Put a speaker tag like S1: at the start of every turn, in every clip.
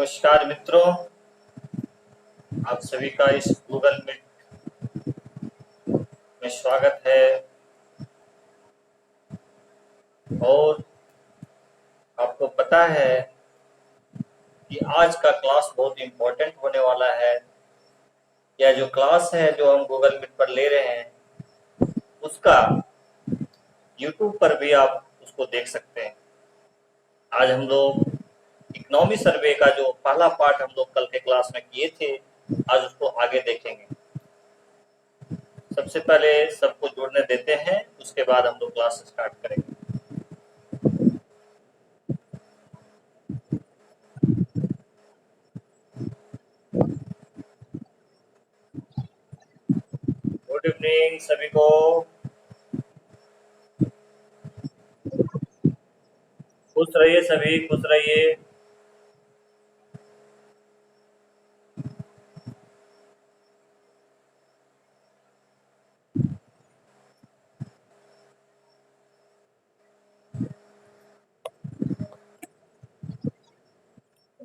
S1: नमस्कार मित्रों, आप सभी का इस गूगल मीट में स्वागत है। और आपको पता है कि आज का क्लास बहुत इम्पोर्टेंट होने वाला है। यह जो क्लास है जो हम गूगल मीट पर ले रहे हैं उसका यूट्यूब पर भी आप उसको देख सकते हैं। आज हम लोग इकोनॉमी सर्वे का जो पहला पार्ट हम लोग कल के क्लास में किए थे, आज उसको आगे देखेंगे। सबसे पहले सबको जुड़ने देते हैं, उसके बाद हम लोग क्लास स्टार्ट करेंगे। गुड इवनिंग सभी को। खुश रहिए सभी, खुश रहिए।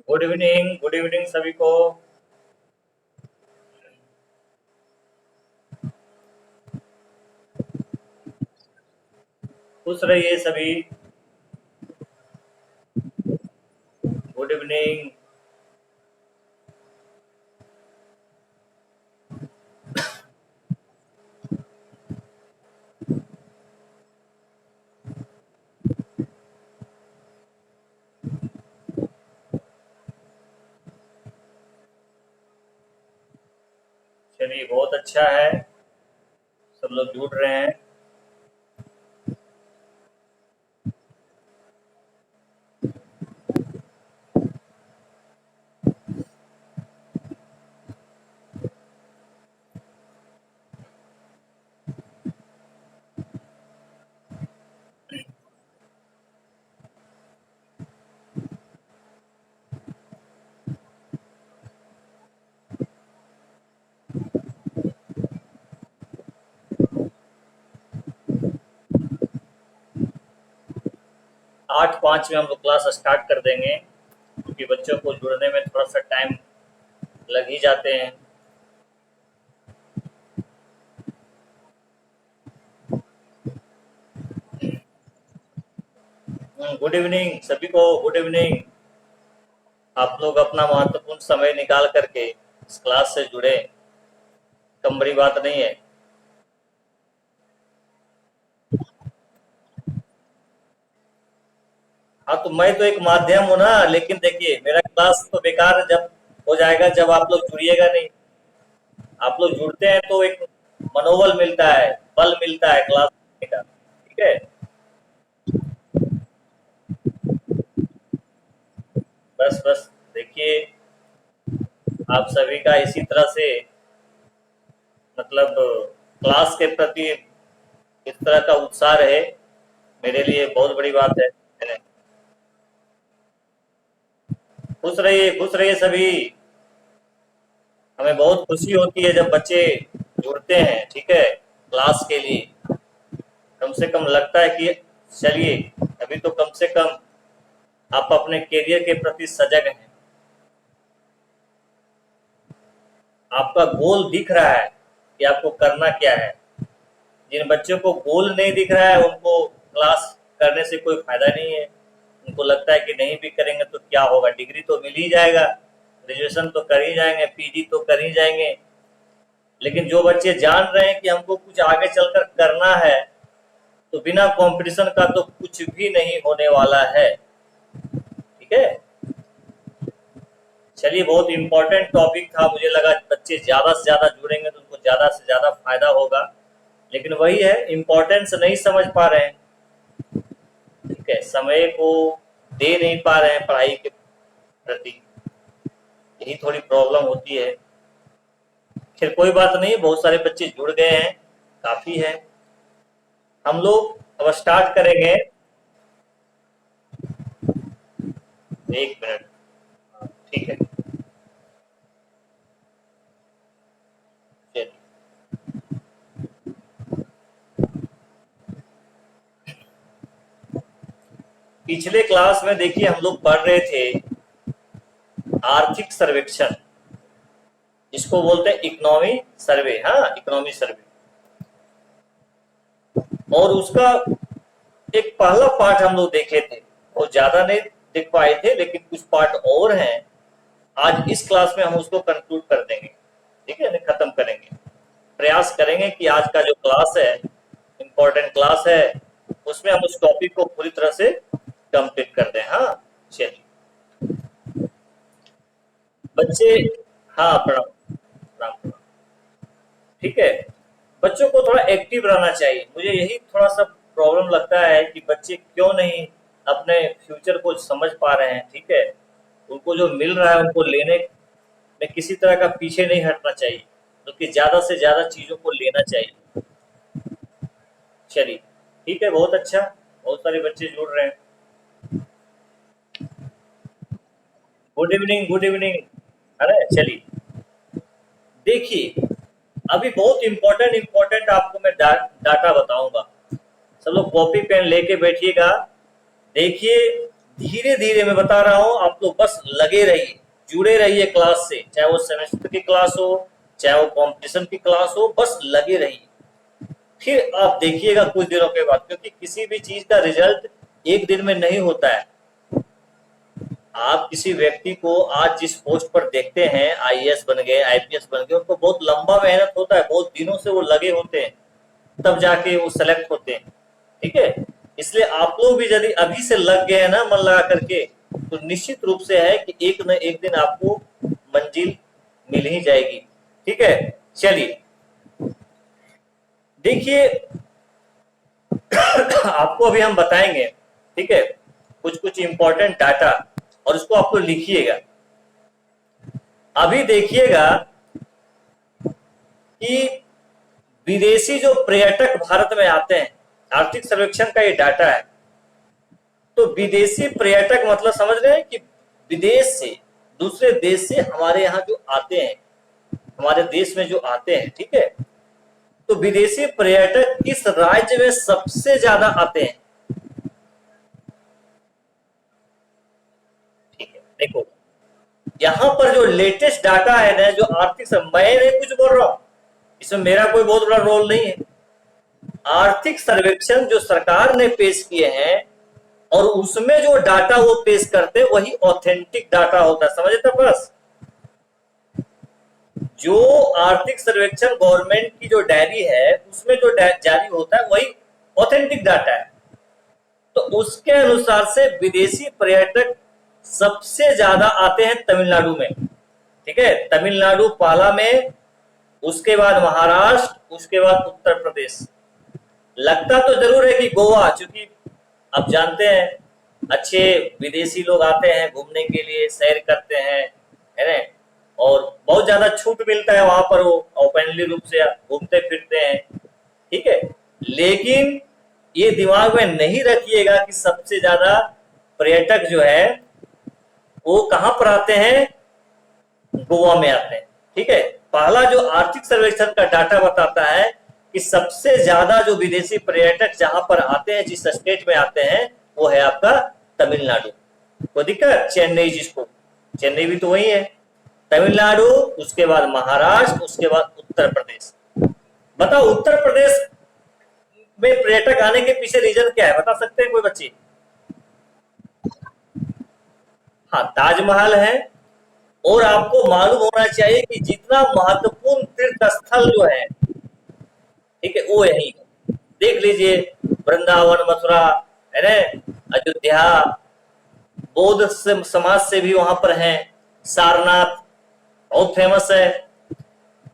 S1: गुड इवनिंग सभी को। खुश रहिए सभी। Good evening. चलिए, बहुत अच्छा है, सब लोग जुड़ रहे हैं। आठ पाँच में हम लोग क्लास स्टार्ट कर देंगे, क्योंकि बच्चों को जुड़ने में थोड़ा सा टाइम लग ही जाते हैं। गुड इवनिंग सभी को, गुड इवनिंग। आप लोग अपना महत्वपूर्ण समय निकाल करके इस क्लास से जुड़े, कम बड़ी बात नहीं है। हाँ, तो मैं तो एक माध्यम हूँ ना, लेकिन देखिए मेरा क्लास तो बेकार जब हो जाएगा जब आप लोग जुड़िएगा नहीं। आप लोग जुड़ते हैं तो एक मनोबल मिलता है, बल मिलता है क्लास करने का। ठीक है, बस बस देखिए, आप सभी का इसी तरह से मतलब क्लास के प्रति इस तरह का उत्साह रहे, मेरे लिए बहुत बड़ी बात है। खुश रहिए सभी। हमें बहुत खुशी होती है जब बच्चे जुड़ते हैं, ठीक है, क्लास के लिए। कम से कम लगता है कि चलिए, अभी तो कम से कम आप अपने करियर के प्रति सजग हैं। आपका गोल दिख रहा है कि आपको करना क्या है। जिन बच्चों को गोल नहीं दिख रहा है उनको क्लास करने से कोई फायदा नहीं है। उनको लगता है कि नहीं भी करेंगे तो क्या होगा, डिग्री तो मिल ही जाएगा, ग्रेजुएशन तो कर ही जाएंगे, पीजी तो कर ही जाएंगे। लेकिन जो बच्चे जान रहे हैं कि हमको कुछ आगे चलकर करना है, तो बिना कंपटीशन का तो कुछ भी नहीं होने वाला है। ठीक है, चलिए, बहुत इंपॉर्टेंट टॉपिक था, मुझे लगा बच्चे ज्यादा से ज्यादा जुड़ेंगे तो उनको ज्यादा से ज्यादा फायदा होगा। लेकिन वही है, इम्पोर्टेंस नहीं समझ पा रहे हैं। ठीक है, समय को दे नहीं पा रहे हैं पढ़ाई के प्रति, यही थोड़ी प्रॉब्लम होती है। फिर कोई बात नहीं, बहुत सारे बच्चे जुड़ गए हैं, काफी है। हम लोग अब स्टार्ट करेंगे। एक मिनट। ठीक है, चलिए। पिछले क्लास में देखिए हम लोग पढ़ रहे थे आर्थिक सर्वेक्षण, इसको बोलते हैं इकोनॉमी सर्वे। हाँ, इकोनॉमी सर्वे। और उसका एक पहला पार्ट हम लोग देखे थे, वो ज्यादा नहीं देख पाए थे, लेकिन कुछ पार्ट और हैं। आज इस क्लास में हम उसको कंक्लूड कर देंगे, ठीक है, खत्म करेंगे। प्रयास करेंगे कि आज का जो क्लास है, इंपॉर्टेंट क्लास है, उसमें हम उस टॉपिक को पूरी तरह से कंप्लीट कर दें। हाँ, चलिए बच्चे। हाँ, प्रणाम प्रणाम प्रणाम। ठीक है, बच्चों को थोड़ा एक्टिव रहना चाहिए। मुझे यही थोड़ा सा प्रॉब्लम लगता है कि बच्चे क्यों नहीं अपने फ्यूचर को समझ पा रहे हैं। ठीक है, उनको जो मिल रहा है उनको लेने में किसी तरह का पीछे नहीं हटना चाहिए, बल्कि ज्यादा से ज्यादा चीजों को लेना चाहिए। चलिए, ठीक है, बहुत अच्छा, बहुत सारे बच्चे जुड़ रहे हैं। Good evening, good evening. अरे चलिए, देखिए, अभी बहुत इंपॉर्टेंट इंपॉर्टेंट आपको मैं डाटा बताऊंगा। सब लोग कॉपी पेन लेके बैठिएगा। देखिए, धीरे धीरे मैं बता रहा हूं, आप लोग बस लगे रहिए, जुड़े रहिए क्लास से, चाहे वो सेमेस्टर की क्लास हो, चाहे वो कंपटीशन की क्लास हो, बस लगे रहिए। फिर आप देखिएगा कुछ दिनों के बाद, क्योंकि किसी भी चीज का रिजल्ट एक दिन में नहीं होता है। आप किसी व्यक्ति को आज जिस पोस्ट पर देखते हैं, आईएएस बन गए, आईपीएस बन गए, उनको बहुत लंबा मेहनत होता है, बहुत दिनों से वो लगे होते हैं, तब जाके वो सेलेक्ट होते हैं। ठीक है, इसलिए आप लोग भी यदि अभी से लग गए हैं ना मन लगा करके, तो निश्चित रूप से है कि एक न एक दिन आपको मंजिल मिल ही जाएगी। ठीक है, चलिए देखिए, आपको अभी हम बताएंगे, ठीक है, कुछ कुछ इंपॉर्टेंट डाटा, और उसको आपको लिखिएगा। अभी देखिएगा कि विदेशी जो पर्यटक भारत में आते हैं, आर्थिक सर्वेक्षण का ये डाटा है। तो विदेशी पर्यटक मतलब समझ रहे हैं कि विदेश से, दूसरे देश से हमारे यहाँ जो आते हैं, हमारे देश में जो आते हैं, ठीक है, तो विदेशी पर्यटक किस राज्य में सबसे ज्यादा आते हैं? ठीक है, देखो, यहां पर जो लेटेस्ट डाटा है ना, जो आर्थिक, मैं नहीं कुछ बोल रहा हूं, इसमें मेरा कोई बहुत बड़ा रोल नहीं है। आर्थिक सर्वेक्षण जो सरकार ने पेश किए हैं, और उसमें जो डाटा वो पेश करते, वही ऑथेंटिक डाटा होता है। समझे? तो बस जो आर्थिक सर्वेक्षण गवर्नमेंट की जो डायरी है, उसमें जो जारी होता है, वही ऑथेंटिक डाटा है। तो उसके अनुसार से विदेशी पर्यटक सबसे ज्यादा आते हैं तमिलनाडु में। ठीक है, तमिलनाडु पहला में, उसके बाद महाराष्ट्र, उसके बाद उत्तर प्रदेश। लगता तो जरूर है कि गोवा, चूंकि आप जानते हैं अच्छे विदेशी लोग आते हैं घूमने के लिए, सैर करते हैं, है ना, और बहुत ज्यादा छूट मिलता है वहां पर, वो ओपनली रूप से घूमते फिरते हैं। ठीक है, लेकिन ये दिमाग में नहीं रखिएगा कि सबसे ज्यादा पर्यटक जो है वो कहां पर आते हैं? गोवा में आते हैं। ठीक है, पहला जो आर्थिक सर्वेक्षण का डाटा बताता है कि सबसे ज्यादा जो विदेशी पर्यटक जहां पर आते हैं, जिस स्टेट में आते हैं, वो है आपका तमिलनाडु। कोई दिक्कत? चेन्नई, जिसको चेन्नई भी तो वही है। तमिलनाडु, उसके बाद महाराष्ट्र, उसके बाद उत्तर प्रदेश। बताओ, उत्तर प्रदेश में पर्यटक आने के पीछे रीजन क्या है, बता सकते हैं कोई बच्चे? हाँ, ताजमहल है। और आपको मालूम होना चाहिए कि जितना महत्वपूर्ण तीर्थ स्थल जो है, ठीक है, वो यही है। देख लीजिए, वृंदावन, मथुरा, है ना, अयोध्या, बौद्ध समाज से भी वहां पर हैं, सारनाथ बहुत फेमस है।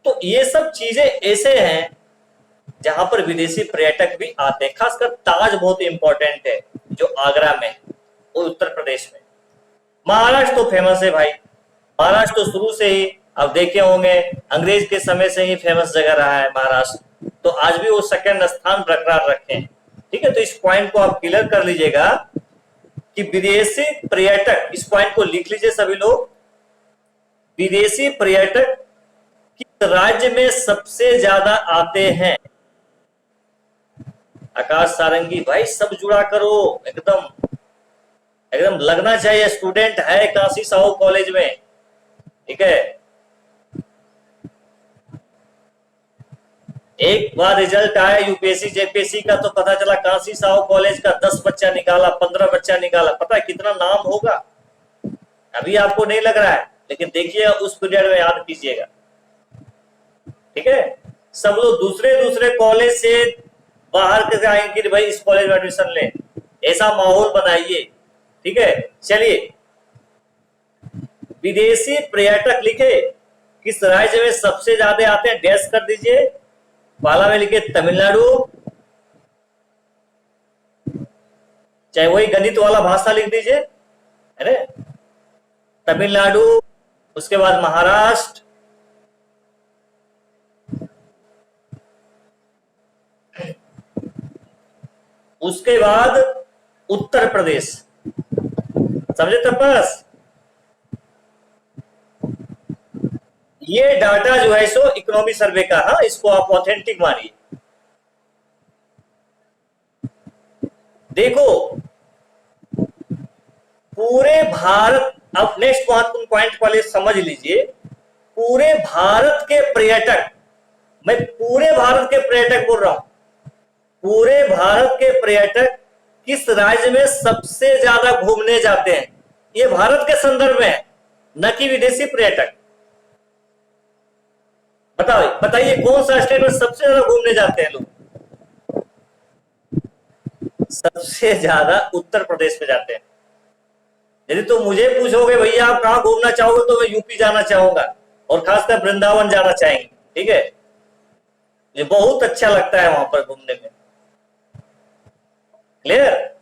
S1: तो ये सब चीजें ऐसे हैं जहां पर विदेशी पर्यटक भी आते हैं। खासकर ताज बहुत इंपॉर्टेंट है, जो आगरा में, वो उत्तर प्रदेश में। महाराष्ट्र तो फेमस है भाई, महाराष्ट्र तो शुरू से ही आप देखे होंगे, अंग्रेज के समय से ही फेमस जगह रहा है महाराष्ट्र, तो आज भी वो सेकंड स्थान बरकरार रखे हैं। ठीक है, तो इस पॉइंट को आप क्लियर कर लीजिएगा कि विदेशी पर्यटक, इस पॉइंट को लिख लीजिए सभी लोग, विदेशी पर्यटक किस राज्य में सबसे ज्यादा आते हैं? आकाश सारंगी भाई, सब जुड़ा करो, एकदम एकदम लगना चाहिए स्टूडेंट है काशी साहू कॉलेज में। ठीक है। एक बार रिजल्ट आया यूपीएससी जेपीएससी का तो पता चला काशी साहू कॉलेज का 10 बच्चा निकाला, 15 बच्चा निकाला। पता है कितना नाम होगा? अभी आपको नहीं लग रहा है, लेकिन देखिएगा उस पीरियड में याद कीजिएगा। ठीक है, सब लोग दूसरे दूसरे कॉलेज से बाहर के आएंगे कि भाई इस कॉलेज में एडमिशन ले, ऐसा माहौल बनाइए। ठीक है, चलिए। विदेशी पर्यटक लिखे किस राज्य में सबसे ज्यादा आते हैं, डैश कर दीजिए। पहला में लिखे तमिलनाडु, चाहे वही गणित वाला भाषा लिख दीजिए, है ना, तमिलनाडु। उसके बाद महाराष्ट्र, उसके बाद उत्तर प्रदेश। समझे तपस? ये डाटा जो है सो इकोनॉमी सर्वे का, हाँ, इसको आप ऑथेंटिक मानिए। देखो पूरे भारत, अब नेक्स्ट महत्वपूर्ण पॉइंट पहले समझ लीजिए। पूरे भारत के पर्यटक, मैं पूरे भारत के पर्यटक बोल रहा हूं, पूरे भारत के पर्यटक किस राज्य में सबसे ज्यादा घूमने जाते हैं? ये भारत के संदर्भ में है, न कि विदेशी पर्यटक। बताइए कौन सा स्टेट में सबसे ज्यादा घूमने जाते हैं लोग? सबसे ज्यादा उत्तर प्रदेश में जाते हैं। यदि तो मुझे पूछोगे भैया आप कहां घूमना चाहोगे, तो मैं यूपी जाना चाहूंगा, और खासकर वृंदावन जाना चाहेंगे। ठीक है, ये बहुत अच्छा लगता है वहां पर घूमने में। क्लियर?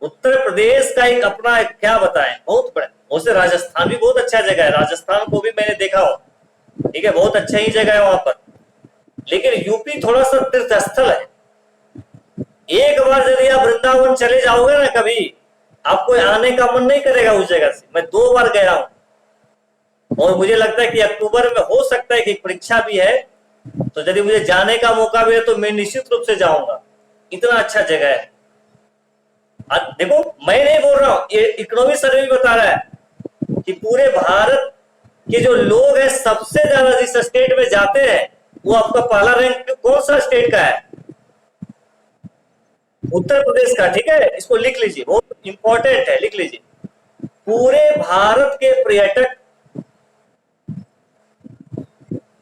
S1: उत्तर प्रदेश का एक अपना क्या बताएं, बहुत बड़ा। वैसे राजस्थान भी बहुत अच्छा जगह है, राजस्थान को भी मैंने देखा हूं। ठीक है, बहुत अच्छा ही जगह है वहां पर। लेकिन यूपी थोड़ा सा तीर्थ स्थल है। एक बार यदि आप वृंदावन चले जाओगे ना कभी, आपको आने का मन नहीं करेगा उस जगह से। मैं 2 बार गया हूं, और मुझे लगता है कि अक्टूबर में हो सकता है कि परीक्षा भी है, तो यदि मुझे जाने का मौका मिले तो मैं निश्चित रूप से जाऊंगा। इतना अच्छा जगह है। देखो मैं नहीं बोल रहा हूं, ये इकोनॉमिक सर्वे भी बता रहा है कि पूरे भारत के जो लोग हैं सबसे ज्यादा जिस स्टेट में जाते हैं, वो आपका पहला रैंक कौन सा स्टेट का है? उत्तर प्रदेश का। ठीक है, इसको लिख लीजिए, बहुत इंपॉर्टेंट है, लिख लीजिए। पूरे भारत के पर्यटक,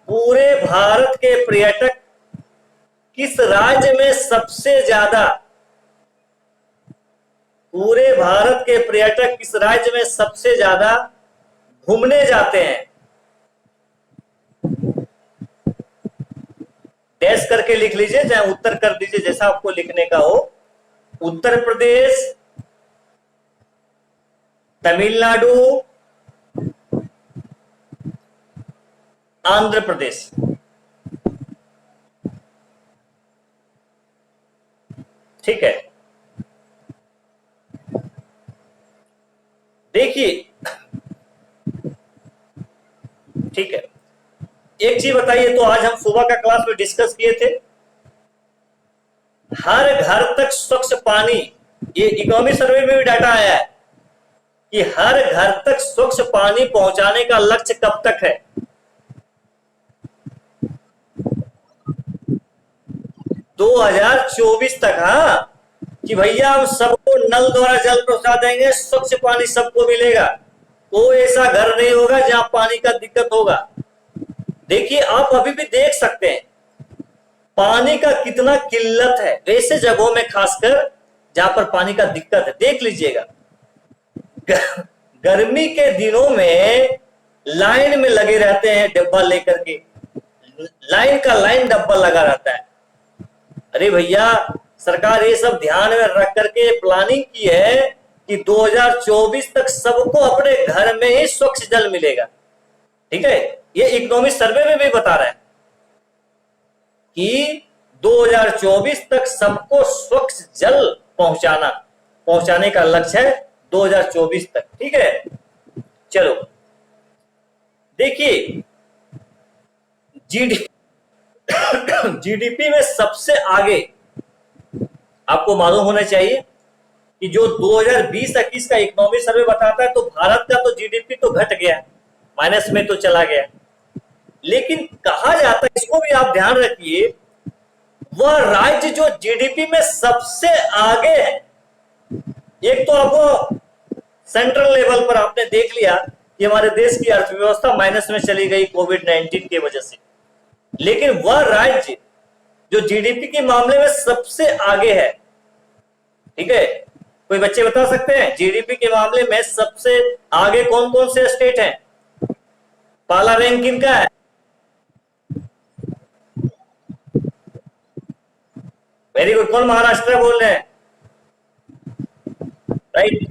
S1: पूरे भारत के पर्यटक किस राज्य में सबसे ज्यादा, पूरे भारत के पर्यटक किस राज्य में सबसे ज्यादा घूमने जाते हैं? डैश करके लिख लीजिए, चाहे उत्तर कर दीजिए, जैसा आपको लिखने का हो। उत्तर प्रदेश, तमिलनाडु, आंध्र प्रदेश। ठीक है, देखिए। ठीक है, एक चीज बताइए, तो आज हम सुबह का क्लास में डिस्कस किए थे, हर घर तक स्वच्छ पानी। ये इकोनॉमिक सर्वे में भी डाटा आया है कि हर घर तक स्वच्छ पानी पहुंचाने का लक्ष्य कब तक है? 2024 तक। हाँ, कि भैया हम सबको नल द्वारा जल पहुंचा देंगे, स्वच्छ पानी सबको मिलेगा, कोई ऐसा घर नहीं होगा जहां पानी का दिक्कत होगा। देखिए आप अभी भी देख सकते हैं पानी का कितना किल्लत है वैसे जगहों में, खासकर जहां पर पानी का दिक्कत है। देख लीजिएगा, गर्मी के दिनों में लाइन में लगे रहते हैं डब्बा लेकर के, लाइन का लाइन डब्बा लगा रहता है। अरे भैया, सरकार ये सब ध्यान में रख करके प्लानिंग की है कि 2024 तक सबको अपने घर में ही स्वच्छ जल मिलेगा। ठीक है, ये इकोनॉमिक सर्वे में भी बता रहा है कि 2024 तक सबको स्वच्छ जल पहुंचाने का लक्ष्य है 2024 तक। ठीक है, चलो देखिए, जीडीपी में सबसे आगे आपको मालूम होना चाहिए कि जो 2020-21 का इकोनॉमिक सर्वे बताता है, तो भारत का तो जीडीपी तो घट गया, माइनस में तो चला गया। लेकिन कहा जाता है, इसको भी आप ध्यान रखिए, वह राज्य जो जीडीपी में सबसे आगे है। एक तो आपको सेंट्रल लेवल पर आपने देख लिया कि हमारे देश की अर्थव्यवस्था माइनस में चली गई कोविड-19 की वजह से, लेकिन वह राज्य जो जीडीपी के मामले में सबसे आगे है, ठीक है, कोई बच्चे बता सकते हैं जीडीपी के मामले में सबसे आगे कौन कौन से स्टेट हैं? पहला रैंक किनका है? वेरी गुड, कौन? महाराष्ट्र बोल रहे हैं, राइट,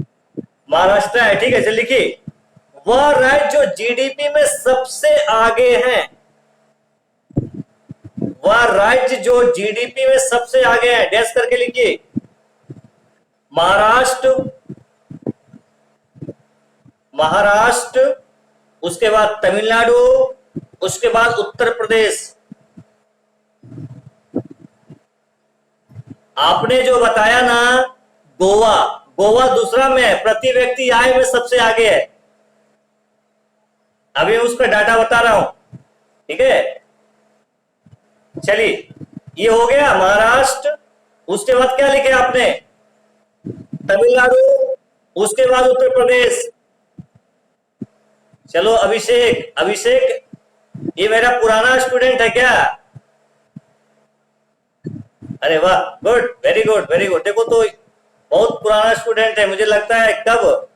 S1: महाराष्ट्र है, ठीक है। चलिए लिखिए, वह राज्य जो जीडीपी में सबसे आगे है, वह राज्य जो जीडीपी में सबसे आगे है, डैश करके लिखिए। महाराष्ट्र, महाराष्ट्र, उसके बाद तमिलनाडु, उसके बाद उत्तर प्रदेश। आपने जो बताया ना गोवा, गोवा दूसरा में है, प्रति व्यक्ति आय में सबसे आगे है। अभी उसका डाटा बता रहा हूं, ठीक है। चलिए, ये हो गया महाराष्ट्र, उसके बाद क्या लिखे आपने? तमिलनाडु, उसके बाद उत्तर प्रदेश। चलो अभिषेक, अभिषेक ये मेरा पुराना स्टूडेंट है क्या? अरे वाह, good, very good, very good. देखो तो बहुत पुराना स्टूडेंट है, मुझे लगता है कब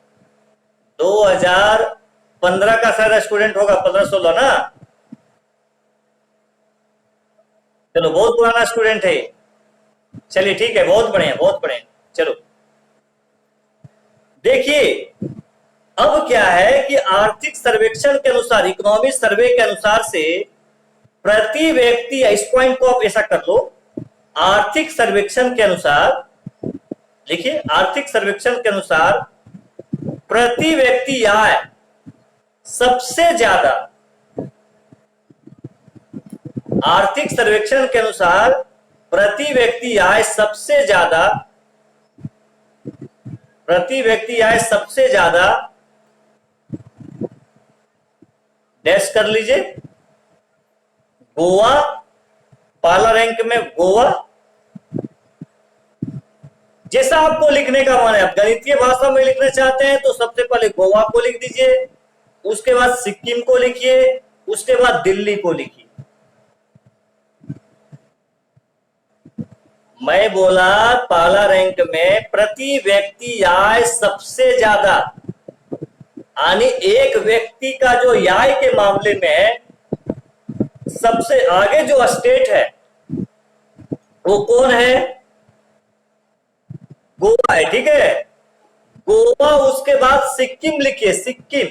S1: 2015 का शायद स्टूडेंट होगा, 15-16 ना। चलो बहुत पुराना स्टूडेंट है। चलिए ठीक है, बहुत बढ़िया, बहुत बढ़िया। चलो देखिए, अब क्या है कि आर्थिक सर्वेक्षण के अनुसार, इकोनॉमिक सर्वे के अनुसार से प्रति व्यक्ति, इस पॉइंट को आप ऐसा कर लो, आर्थिक सर्वेक्षण के अनुसार लिखिए, आर्थिक सर्वेक्षण के अनुसार प्रति व्यक्ति आय सबसे ज्यादा, आर्थिक सर्वेक्षण के अनुसार प्रति व्यक्ति आय सबसे ज्यादा, प्रति व्यक्ति आय सबसे ज्यादा, डैश कर लीजिए, गोवा, पहला रैंक में गोवा। जैसा आपको लिखने का मन है, आप गणितीय भाषा में लिखना चाहते हैं तो सबसे पहले गोवा को लिख दीजिए, उसके बाद सिक्किम को लिखिए, उसके बाद दिल्ली को लिखिए। मैं बोला पहला रैंक में प्रति व्यक्ति आय सबसे ज्यादा, यानी एक व्यक्ति का जो आय के मामले में सबसे आगे जो स्टेट है वो कौन है? गोवा है, ठीक है, गोवा, उसके बाद सिक्किम लिखिए, सिक्किम,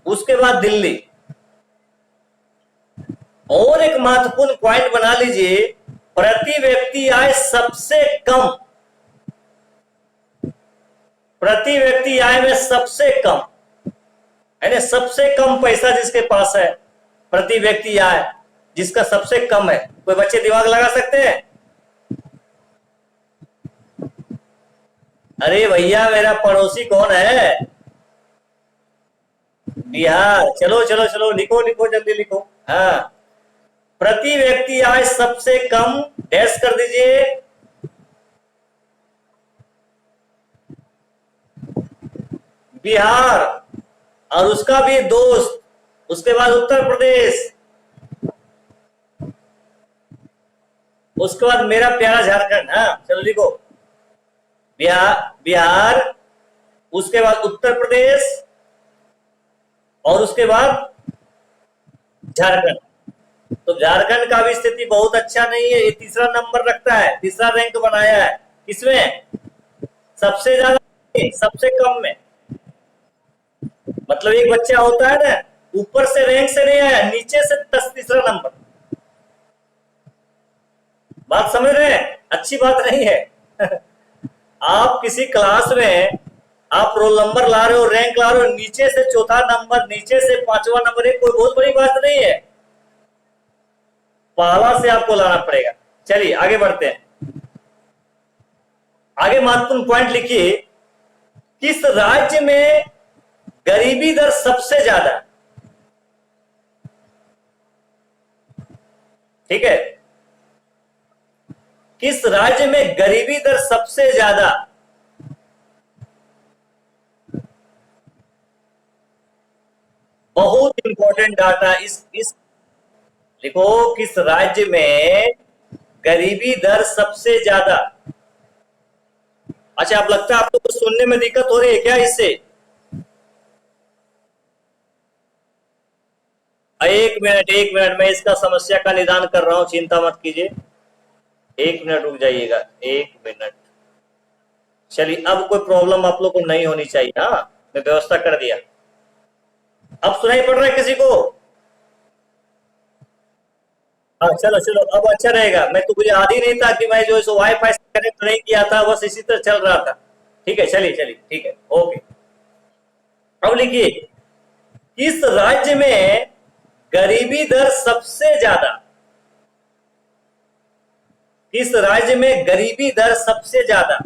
S1: उसके बाद दिल्ली। और एक महत्वपूर्ण पॉइंट बना लीजिए, प्रति व्यक्ति आय सबसे कम, प्रति व्यक्ति आय में सबसे कम, यानी सबसे कम पैसा जिसके पास है, प्रति व्यक्ति आय जिसका सबसे कम है। कोई बच्चे दिमाग लगा सकते हैं? अरे भैया, मेरा पड़ोसी कौन है? बिहार। चलो चलो चलो, लिखो लिखो, जल्दी लिखो। हाँ, प्रति व्यक्ति आय सबसे कम, डैश कर दीजिए, बिहार, और उसका भी दोस्त, उसके बाद उत्तर प्रदेश, उसके बाद मेरा प्यारा झारखंड। हाँ चलो लिखो, बिहार, बिहार, उसके बाद उत्तर प्रदेश, और उसके बाद झारखंड। तो झारखंड का भी स्थिति बहुत अच्छा नहीं है, ये तीसरा नंबर रखता है, तीसरा रैंक बनाया है। किसमें? सबसे ज्यादा, सबसे कम में। मतलब एक बच्चा होता है ना, ऊपर से रैंक से नहीं आया, नीचे से तीसरा नंबर। बात समझ रहे हैं? अच्छी बात नहीं है। आप किसी क्लास में आप रोल नंबर ला रहे हो, रैंक ला रहे हो, नीचे से चौथा नंबर, नीचे से पांचवा नंबर, एक कोई बहुत बड़ी बात नहीं है, पहला से आपको लाना पड़ेगा। चलिए आगे बढ़ते हैं। आगे महत्वपूर्ण पॉइंट लिखिए, किस राज्य में गरीबी दर सबसे ज्यादा, ठीक है, किस राज्य में गरीबी दर सबसे ज्यादा? बहुत इंपॉर्टेंट डाटा, इस लिखो, किस राज्य में गरीबी दर सबसे ज्यादा? अच्छा, आप लगता है आपको कुछ सुनने में दिक्कत हो रही है क्या इससे? एक मिनट, एक मिनट, मैं इसका समस्या का निदान कर रहा हूं, चिंता मत कीजिए, एक मिनट रुक जाइएगा, एक मिनट। चलिए, अब कोई प्रॉब्लम आप लोग को नहीं होनी चाहिए। हाँ, मैं व्यवस्था कर दिया। अब सुनाई पड़ रहा है किसी को? हाँ, चलो चलो, अब अच्छा रहेगा। मैं तो, मुझे याद ही नहीं था कि मैं जो है वाईफाई से कनेक्ट नहीं किया था, बस इसी तरह चल रहा था। ठीक है, चलिए चलिए, ठीक है, ओके। अब लिखिए, किस राज्य में गरीबी दर सबसे ज्यादा? किस राज्य में गरीबी दर सबसे ज्यादा?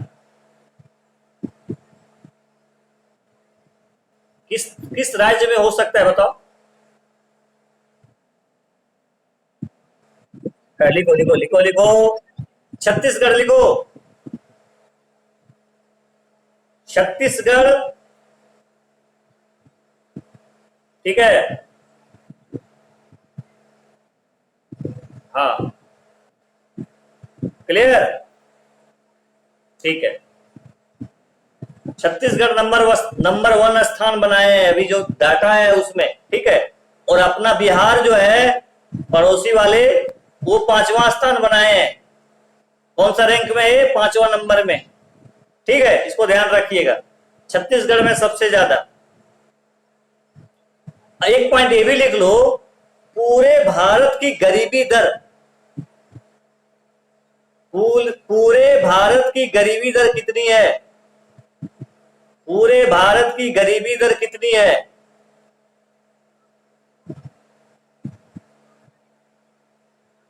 S1: किस किस राज्य में हो सकता है, बताओ। लिखो लिखो लिखो लिखो, छत्तीसगढ़ लिखो, छत्तीसगढ़, ठीक है। हाँ, क्लियर, ठीक है। छत्तीसगढ़ नंबर वन स्थान बनाए हैं अभी जो डाटा है उसमें, ठीक है। और अपना बिहार जो है पड़ोसी वाले, वो 5वां स्थान बनाए हैं। कौन सा रैंक में है? 5वां नंबर में, ठीक है, इसको ध्यान रखिएगा। छत्तीसगढ़ में सबसे ज्यादा। एक पॉइंट ये भी लिख लो, पूरे भारत की गरीबी दर, पूरे भारत की गरीबी दर कितनी है? पूरे भारत की गरीबी दर कितनी है?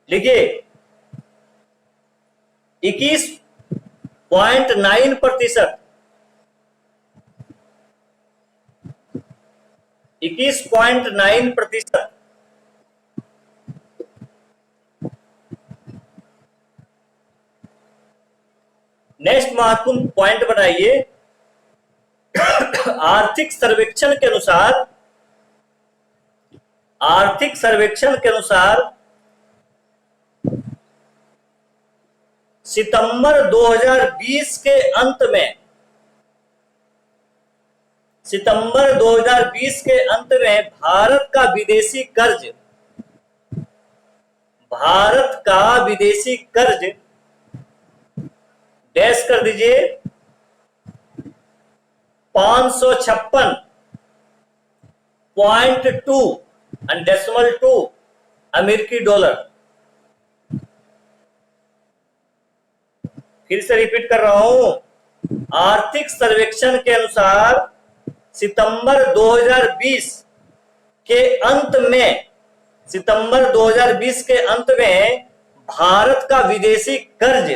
S1: लिखिए, 21.9%। 21.9%। नेक्स्ट महत्वपूर्ण पॉइंट बनाइए, आर्थिक सर्वेक्षण के अनुसार, आर्थिक सर्वेक्षण के अनुसार सितंबर 2020 के अंत में, सितंबर 2020 के अंत में भारत का विदेशी कर्ज, भारत का विदेशी कर्ज डैश कर दीजिए 556.2 .2 अमेरिकी डॉलर। फिर से रिपीट कर रहा हूं, आर्थिक सर्वेक्षण के अनुसार सितंबर 2020 के अंत में, सितंबर 2020 के अंत में भारत का विदेशी कर्ज,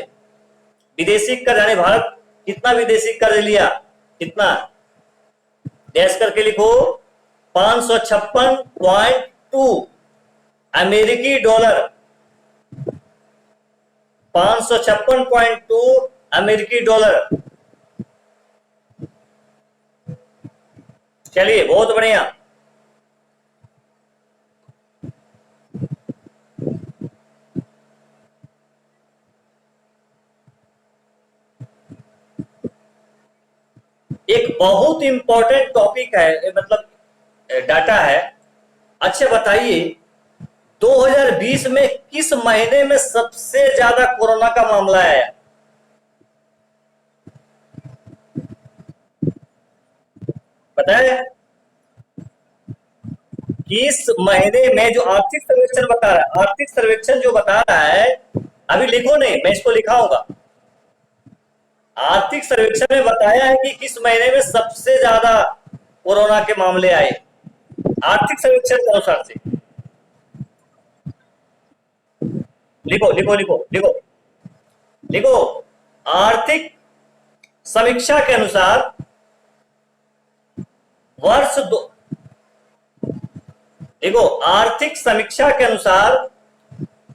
S1: विदेशी कर्ज यानी भारत कितना विदेशी कर्ज लिया, कितना, डैश करके लिखो 556.2 अमेरिकी डॉलर, 556.2 अमेरिकी डॉलर। चलिए, बहुत बढ़िया। एक बहुत इंपॉर्टेंट टॉपिक है, मतलब डाटा है। अच्छा बताइए, 2020 में किस महीने में सबसे ज्यादा कोरोना का मामला आया? पता है किस महीने में? जो आर्थिक सर्वेक्षण बता रहा है, आर्थिक सर्वेक्षण जो बता रहा है, अभी लिखो नहीं, मैं इसको लिखाऊंगा। आर्थिक सर्वेक्षण में बताया है कि किस महीने में सबसे ज्यादा कोरोना के मामले आए, आर्थिक सर्वेक्षण के अनुसार से। लिखो लिखो लिखो लिखो लिखो, आर्थिक समीक्षा के अनुसार वर्ष दो देखो, आर्थिक समीक्षा के अनुसार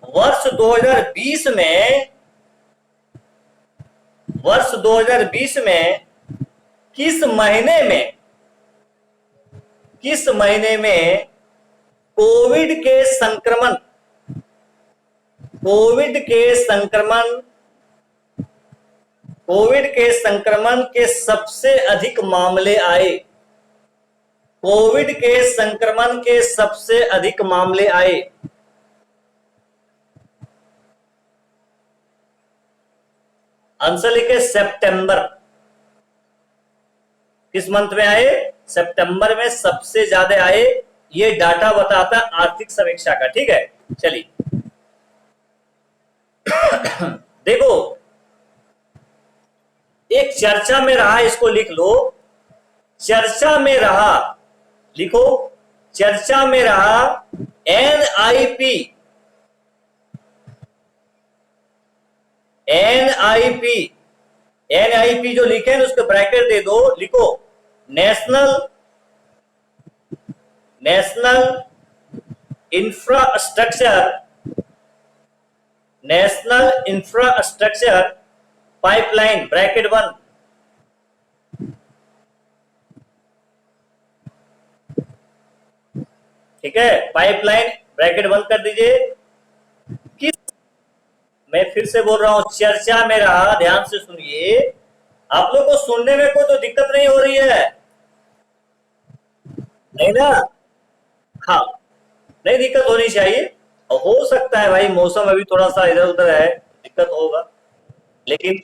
S1: वर्ष 2020 में किस महीने में कोविड के संक्रमण के सबसे अधिक मामले आए? कोविड के संक्रमण के सबसे अधिक मामले आए। आंसर लिखे सितंबर। किस मंथ में आए? सितंबर में सबसे ज्यादा आए। ये डाटा बताता है आर्थिक समीक्षा का। ठीक है, चलिए देखो, एक चर्चा में रहा, इसको लिख लो। चर्चा में रहा, लिखो, चर्चा में रहा एनआईपी जो लिखे हैं उसके ब्रैकेट दे दो, लिखो नेशनल इंफ्रास्ट्रक्चर पाइपलाइन, ब्रैकेट 1। ठीक है, पाइपलाइन ब्रैकेट बंद कर दीजिए। किस, मैं फिर से बोल रहा हूं, चर्चा में रहा, ध्यान से सुनिए। आप लोग को सुनने में कोई तो दिक्कत नहीं हो रही है, नहीं ना? हाँ, नहीं दिक्कत होनी चाहिए। हो सकता है भाई मौसम अभी थोड़ा सा इधर उधर है, दिक्कत होगा, लेकिन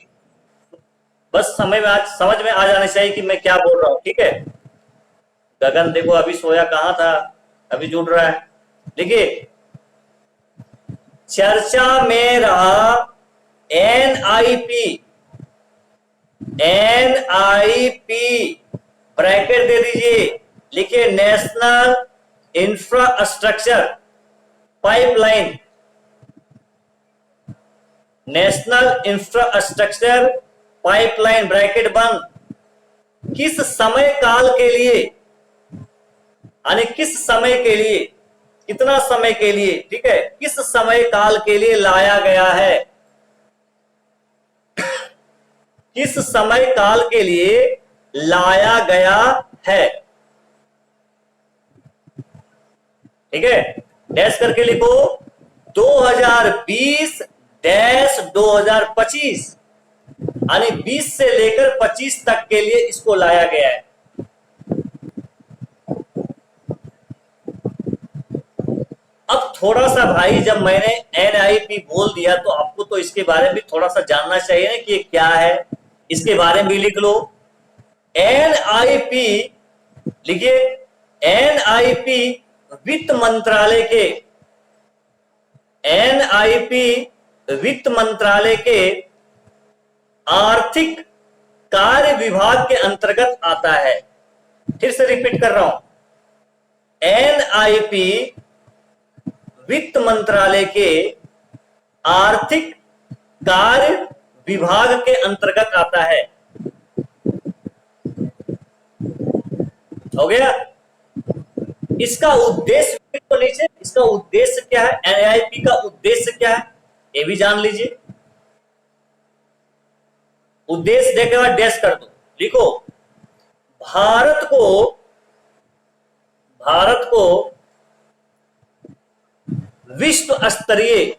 S1: बस समझ में आ जाना चाहिए कि मैं क्या बोल रहा हूं। ठीक है, गगन देखो अभी सोया कहां था, अभी जुड़ रहा है। देखिए, चर्चा में रहा एनआईपी ब्रैकेट दे दीजिए, लिखिए नेशनल इंफ्रास्ट्रक्चर पाइपलाइन, ब्रैकेट बंद। किस समय काल के लिए, यानी किस समय के लिए, कितना समय के लिए, ठीक है, किस समय काल के लिए लाया गया है? किस समय काल के लिए लाया गया है? ठीक है, डैश करके लिखो 2020-2025, यानी 20 से लेकर 25 तक के लिए इसको लाया गया है। अब थोड़ा सा भाई, जब मैंने एनआईपी बोल दिया तो आपको तो इसके बारे में भी थोड़ा सा जानना चाहिए ना कि ये क्या है, इसके बारे में भी लिख लो। एनआईपी लिखिए, एनआईपी वित्त मंत्रालय के आर्थिक कार्य विभाग के अंतर्गत आता है। फिर से रिपीट कर रहा हूं, एनआईपी वित्त मंत्रालय के आर्थिक कार्य विभाग के अंतर्गत आता है। हो गया? इसका उद्देश्य तो नीचे, इसका उद्देश्य क्या है, एनआईपी का उद्देश्य क्या है, ये भी जान लीजिए। उद्देश्य देखे बाद डैश कर दो, लिखो भारत को विश्व स्तरीय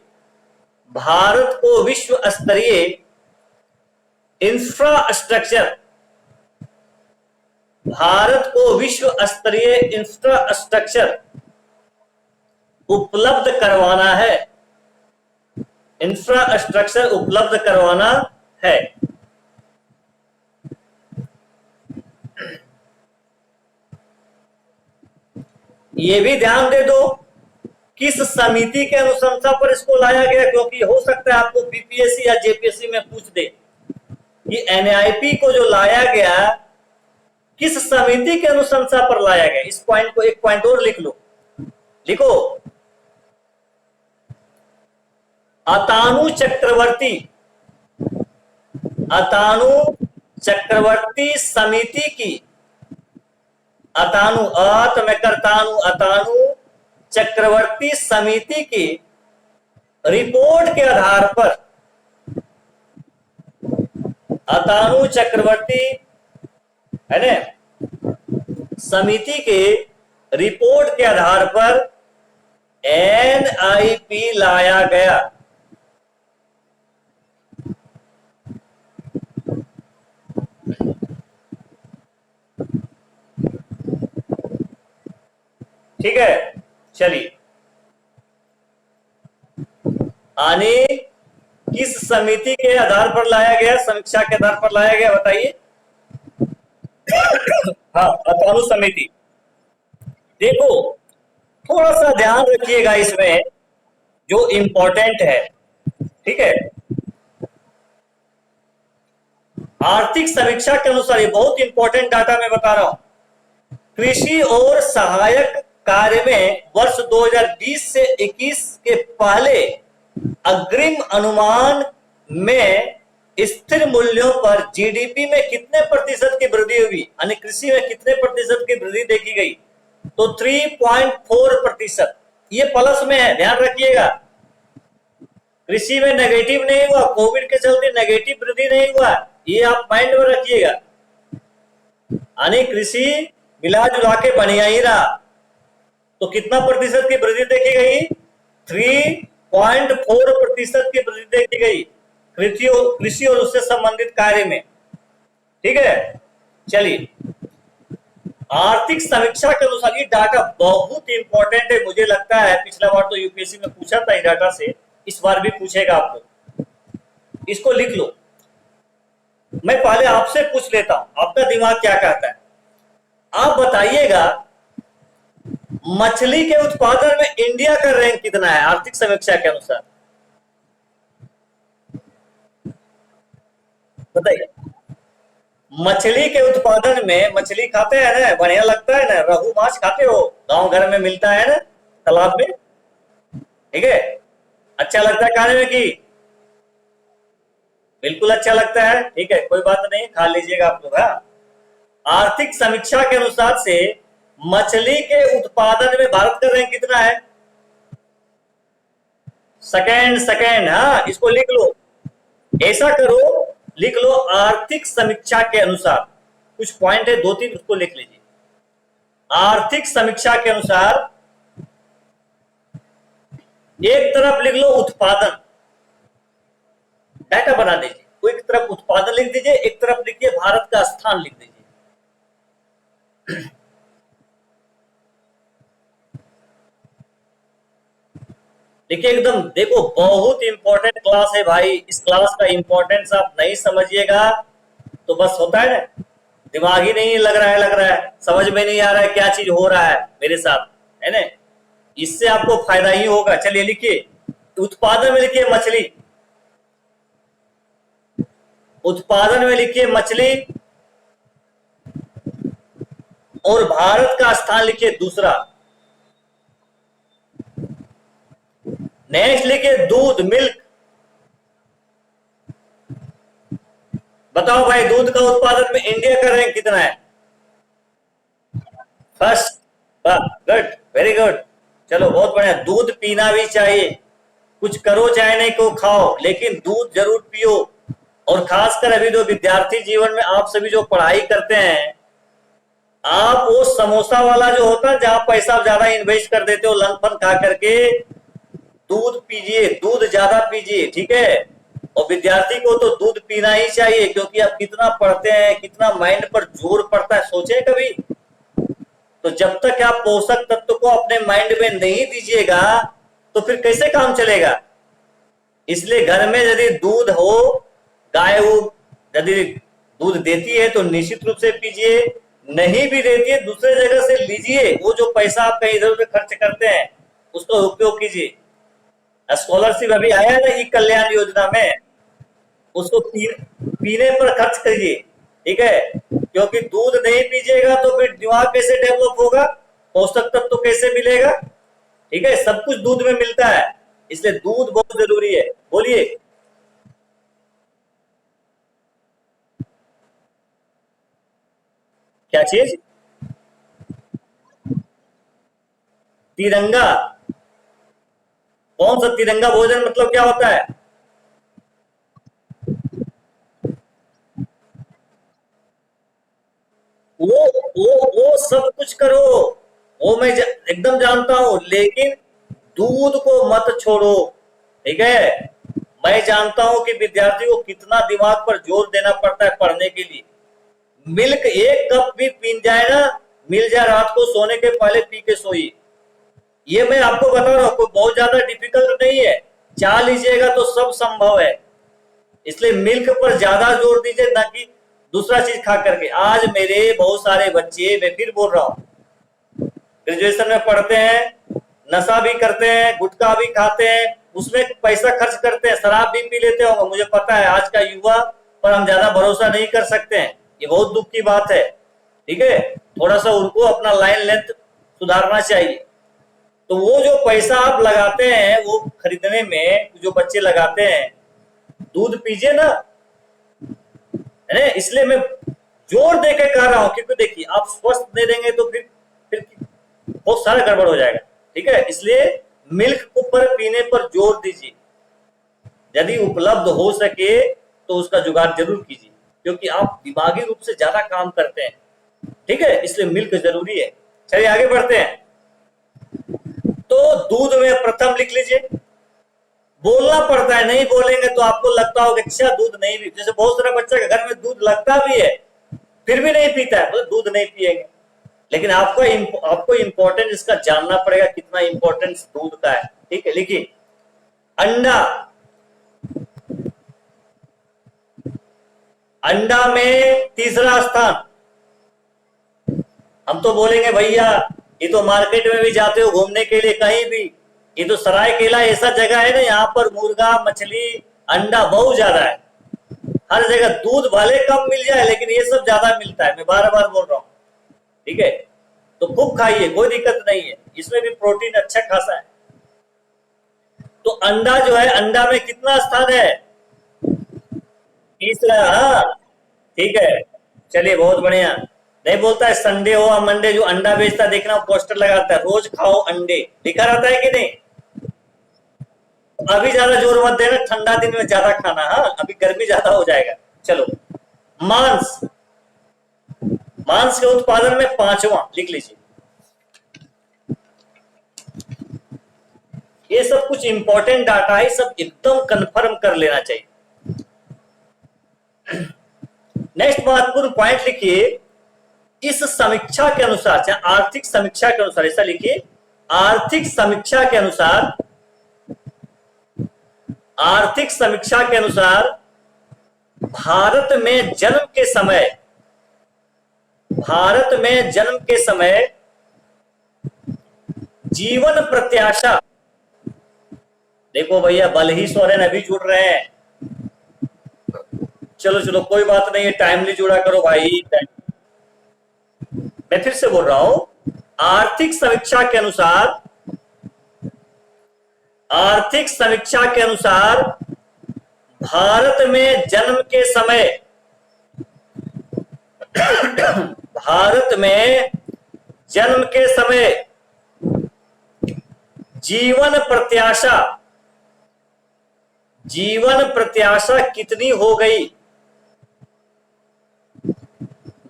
S1: इंफ्रास्ट्रक्चर उपलब्ध करवाना है। ये भी ध्यान दे दो किस समिति के अनुशंसा पर इसको लाया गया, क्योंकि हो सकता है आपको बीपीएससी या जेपीएससी में पूछ दे कि एनआईपी को जो लाया गया किस समिति के अनुशंसा पर लाया गया। इस पॉइंट को एक पॉइंट और लिख लो, लिखो अतानु चक्रवर्ती अतानु अत मैं करतानु अतानु चक्रवर्ती समिति की रिपोर्ट के आधार पर, अतानु चक्रवर्ती है ना समिति के रिपोर्ट के आधार पर एनआईपी लाया गया। ठीक है, चलिए आने किस समिति के आधार पर लाया गया, समीक्षा के आधार पर लाया गया बताइए। हाँ, अतानु समिति। देखो थोड़ा सा ध्यान रखिएगा इसमें जो इंपॉर्टेंट है, ठीक है। आर्थिक समीक्षा के अनुसार, ये बहुत इंपॉर्टेंट डाटा मैं बता रहा हूं, कृषि और सहायक कार्य में वर्ष 2020 से 21 के पहले अग्रिम अनुमान में स्थिर मूल्यों पर जीडीपी में कितने प्रतिशत की वृद्धि हुई, यानी कृषि में कितने प्रतिशत की वृद्धि देखी गई, तो 3.4%। ये प्लस में है, ध्यान रखिएगा। कृषि में नेगेटिव नहीं हुआ, कोविड के चलते नेगेटिव वृद्धि नहीं हुआ, ये आप माइंड में रखिएगा। यानी कृषि मिला जुला के बढ़िया ही रहा। तो कितना प्रतिशत की वृद्धि देखी गई, 3.4% की वृद्धि देखी गई कृषि और उससे संबंधित कार्य में। ठीक है, चलिए आर्थिक समीक्षा के अनुसार ये डाटा बहुत इंपॉर्टेंट है। मुझे लगता है पिछला बार तो यूपीएससी में पूछा था इस डाटा से, इस बार भी पूछेगा आपको, इसको लिख लो। मैं पहले आपसे पूछ लेता हूं, आपका दिमाग क्या कहता है, आप बताइएगा मछली के उत्पादन में इंडिया का रैंक कितना है आर्थिक समीक्षा के अनुसार, बताइए। मछली के उत्पादन में, मछली खाते हैं ना, बढ़िया लगता है ना, रोहू माछ खाते हो, गांव घर में मिलता है ना तालाब में, ठीक है, अच्छा लगता है खाने में कि बिल्कुल अच्छा लगता है, ठीक है, कोई बात नहीं, खा लीजिएगा आप लोग। हाँ, आर्थिक समीक्षा के अनुसार से मछली के उत्पादन में भारत का रैंक कितना है, सेकंड। हाँ, इसको लिख लो, ऐसा करो, लिख लो आर्थिक समीक्षा के अनुसार, कुछ पॉइंट है 2-3 उसको लिख लीजिए। आर्थिक समीक्षा के अनुसार एक तरफ लिख लो उत्पादन, डाटा बना दीजिए, तो एक तरफ उत्पादन लिख दीजिए, एक तरफ लिखिए भारत का स्थान लिख दीजिए। देखिए एकदम, देखो बहुत इंपॉर्टेंट क्लास है भाई, इस क्लास का इंपॉर्टेंस आप नहीं समझिएगा तो बस होता है ना, दिमाग ही नहीं लग रहा है, समझ में नहीं आ रहा है क्या चीज हो रहा है मेरे साथ, है ना, इससे आपको फायदा ही होगा। चलिए लिखिए, उत्पादन में लिखिए मछली, उत्पादन में लिखिए मछली, और भारत का स्थान लिखिए दूसरा। नेक्स्ट लिखिए दूध, मिल्क। बताओ भाई दूध का उत्पादन में इंडिया का रैंक कितना है, फर्स्ट। गुड, वेरी गुड, चलो बहुत बढ़िया। दूध पीना भी चाहिए, कुछ करो चाहे नहीं को खाओ, लेकिन दूध जरूर पियो। और खासकर अभी जो विद्यार्थी जीवन में आप सभी जो पढ़ाई करते हैं, आप वो समोसा वाला जो होता है जहां पैसा ज्यादा इन्वेस्ट कर देते हो लन फन खा करके, दूध पीजिए, दूध ज्यादा पीजिए, ठीक है। और विद्यार्थी को तो दूध पीना ही चाहिए, क्योंकि आप कितना पढ़ते हैं, कितना माइंड पर जोर पड़ता है, सोचे कभी। तो जब तक आप पोषक तत्व को अपने माइंड में नहीं दीजिएगा तो फिर कैसे काम चलेगा। इसलिए घर में यदि दूध हो, गाय वो यदि दूध देती है तो निश्चित रूप से पीजिए, नहीं भी देती है दूसरे जगह से लीजिए, वो जो पैसा आप कहीं इधर उधर खर्च करते हैं उसका उपयोग कीजिए। स्कॉलरशिप अभी आया है ना ई कल्याण योजना में, उसको पीने पर खर्च करिए, ठीक है। क्योंकि दूध नहीं पीजिएगा तो फिर दिमाग कैसे डेवलप होगा, पोषक तत्व तो कैसे मिलेगा, ठीक है, सब कुछ दूध में मिलता है, इसलिए दूध बहुत जरूरी है। बोलिए, क्या चीज, तिरंगा, कौन सा तिरंगा भोजन मतलब क्या होता है? वो सब कुछ करो, वो मैं एकदम जानता हूं, लेकिन दूध को मत छोड़ो। ठीक है, मैं जानता हूं कि विद्यार्थी को कितना दिमाग पर जोर देना पड़ता है पढ़ने के लिए। मिल्क एक कप भी पी जाए ना, मिल जाए रात को सोने के पहले, पी के सोइए। ये मैं आपको बता रहा हूं, कोई बहुत ज्यादा डिफिकल्ट नहीं है, चाह लीजिएगा तो सब संभव है। इसलिए मिल्क पर ज्यादा जोर दीजिए, ना कि दूसरा चीज खा करके। आज मेरे बहुत सारे बच्चे, मैं फिर बोल रहा हूं, ग्रेजुएशन में पढ़ते हैं, नशा भी करते हैं, गुटखा भी खाते हैं, उसमें पैसा खर्च करते हैं, शराब भी पी लेते होंगे। मुझे पता है आज का युवा पर हम ज्यादा भरोसा नहीं कर सकते हैं, ये बहुत दुख की बात है। ठीक है, थोड़ा सा उनको अपना लाइन लेंथ सुधारना चाहिए। तो वो जो पैसा आप लगाते हैं वो खरीदने में, जो बच्चे लगाते हैं, दूध पीजिए ना, है। इसलिए मैं जोर देके कह रहा हूं, क्योंकि देखिए आप स्वस्थ नहीं देंगे तो फिर बहुत सारा गड़बड़ हो जाएगा। ठीक है, इसलिए मिल्क को पर पीने पर जोर दीजिए, यदि उपलब्ध हो सके तो उसका जुगाड़ जरूर कीजिए, क्योंकि आप दिमागी रूप से ज्यादा काम करते हैं। ठीक है, इसलिए मिल्क जरूरी है। चलिए आगे बढ़ते हैं। तो दूध में प्रथम लिख लीजिए, बोलना पड़ता है, नहीं बोलेंगे तो आपको लगता होगा अच्छा दूध नहीं भी, जैसे बहुत सारा बच्चा के घर में दूध लगता भी है फिर भी नहीं पीता है, दूध नहीं पिएंगे। लेकिन आपको इंपॉर्टेंस इसका जानना पड़ेगा, कितना इंपॉर्टेंस दूध का है। ठीक है, लिखिए अंडा, अंडा में तीसरा स्थान। हम तो बोलेंगे भैया ये तो मार्केट में भी जाते हो घूमने के लिए कहीं भी, ये तो सरायकेला ऐसा जगह है ना, यहाँ पर मुर्गा मछली अंडा बहुत ज्यादा है, हर जगह दूध भले कम मिल जाए लेकिन ये सब ज्यादा मिलता है, मैं बार बार बोल रहा हूँ। ठीक है, तो खूब खाइए, कोई दिक्कत नहीं है, इसमें भी प्रोटीन अच्छा खासा है। तो अंडा जो है, अंडा में कितना स्थान है? तीसरा। हाँ ठीक है, चलिए बहुत बढ़िया। नहीं बोलता है संडे हो या मंडे, जो अंडा बेचता देखना पोस्टर लगाता है रोज खाओ अंडे, लिखा रहता है कि नहीं? अभी ज्यादा जोर मत देना, ठंडा दिन में ज्यादा खाना, हाँ अभी गर्मी ज्यादा हो जाएगा। चलो, मांस, मांस के उत्पादन में पांचवा लिख लीजिए। ये सब कुछ इंपॉर्टेंट डाटा है, सब एकदम कंफर्म कर लेना चाहिए। नेक्स्ट महत्वपूर्ण पॉइंट लिखिए, इस समीक्षा के अनुसार, चाहे आर्थिक समीक्षा के अनुसार, ऐसा लिखिए, आर्थिक समीक्षा के अनुसार, आर्थिक समीक्षा के अनुसार भारत में जन्म के समय, भारत में जन्म के समय जीवन प्रत्याशा, देखो भैया बल ही सोरेन अभी जुड़ रहे हैं, चलो चलो कोई बात नहीं है, टाइमली जुड़ा करो भाई। मैं फिर से बोल रहा हूं, आर्थिक समीक्षा के अनुसार, आर्थिक समीक्षा के अनुसार भारत में जन्म के समय, भारत में जन्म के समय जीवन प्रत्याशा, जीवन प्रत्याशा कितनी हो गई?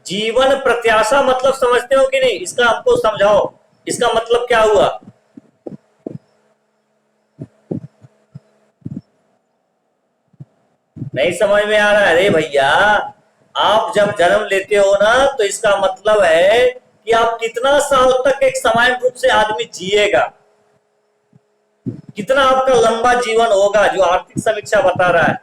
S1: जीवन प्रत्याशा मतलब समझते हो कि नहीं? इसका हमको समझाओ, इसका मतलब क्या हुआ? नहीं समझ में आ रहा है? अरे भैया आप जब जन्म लेते हो ना तो इसका मतलब है कि आप कितना साल तक एक समान रूप से आदमी जिएगा, कितना आपका लंबा जीवन होगा, जो आर्थिक समीक्षा बता रहा है।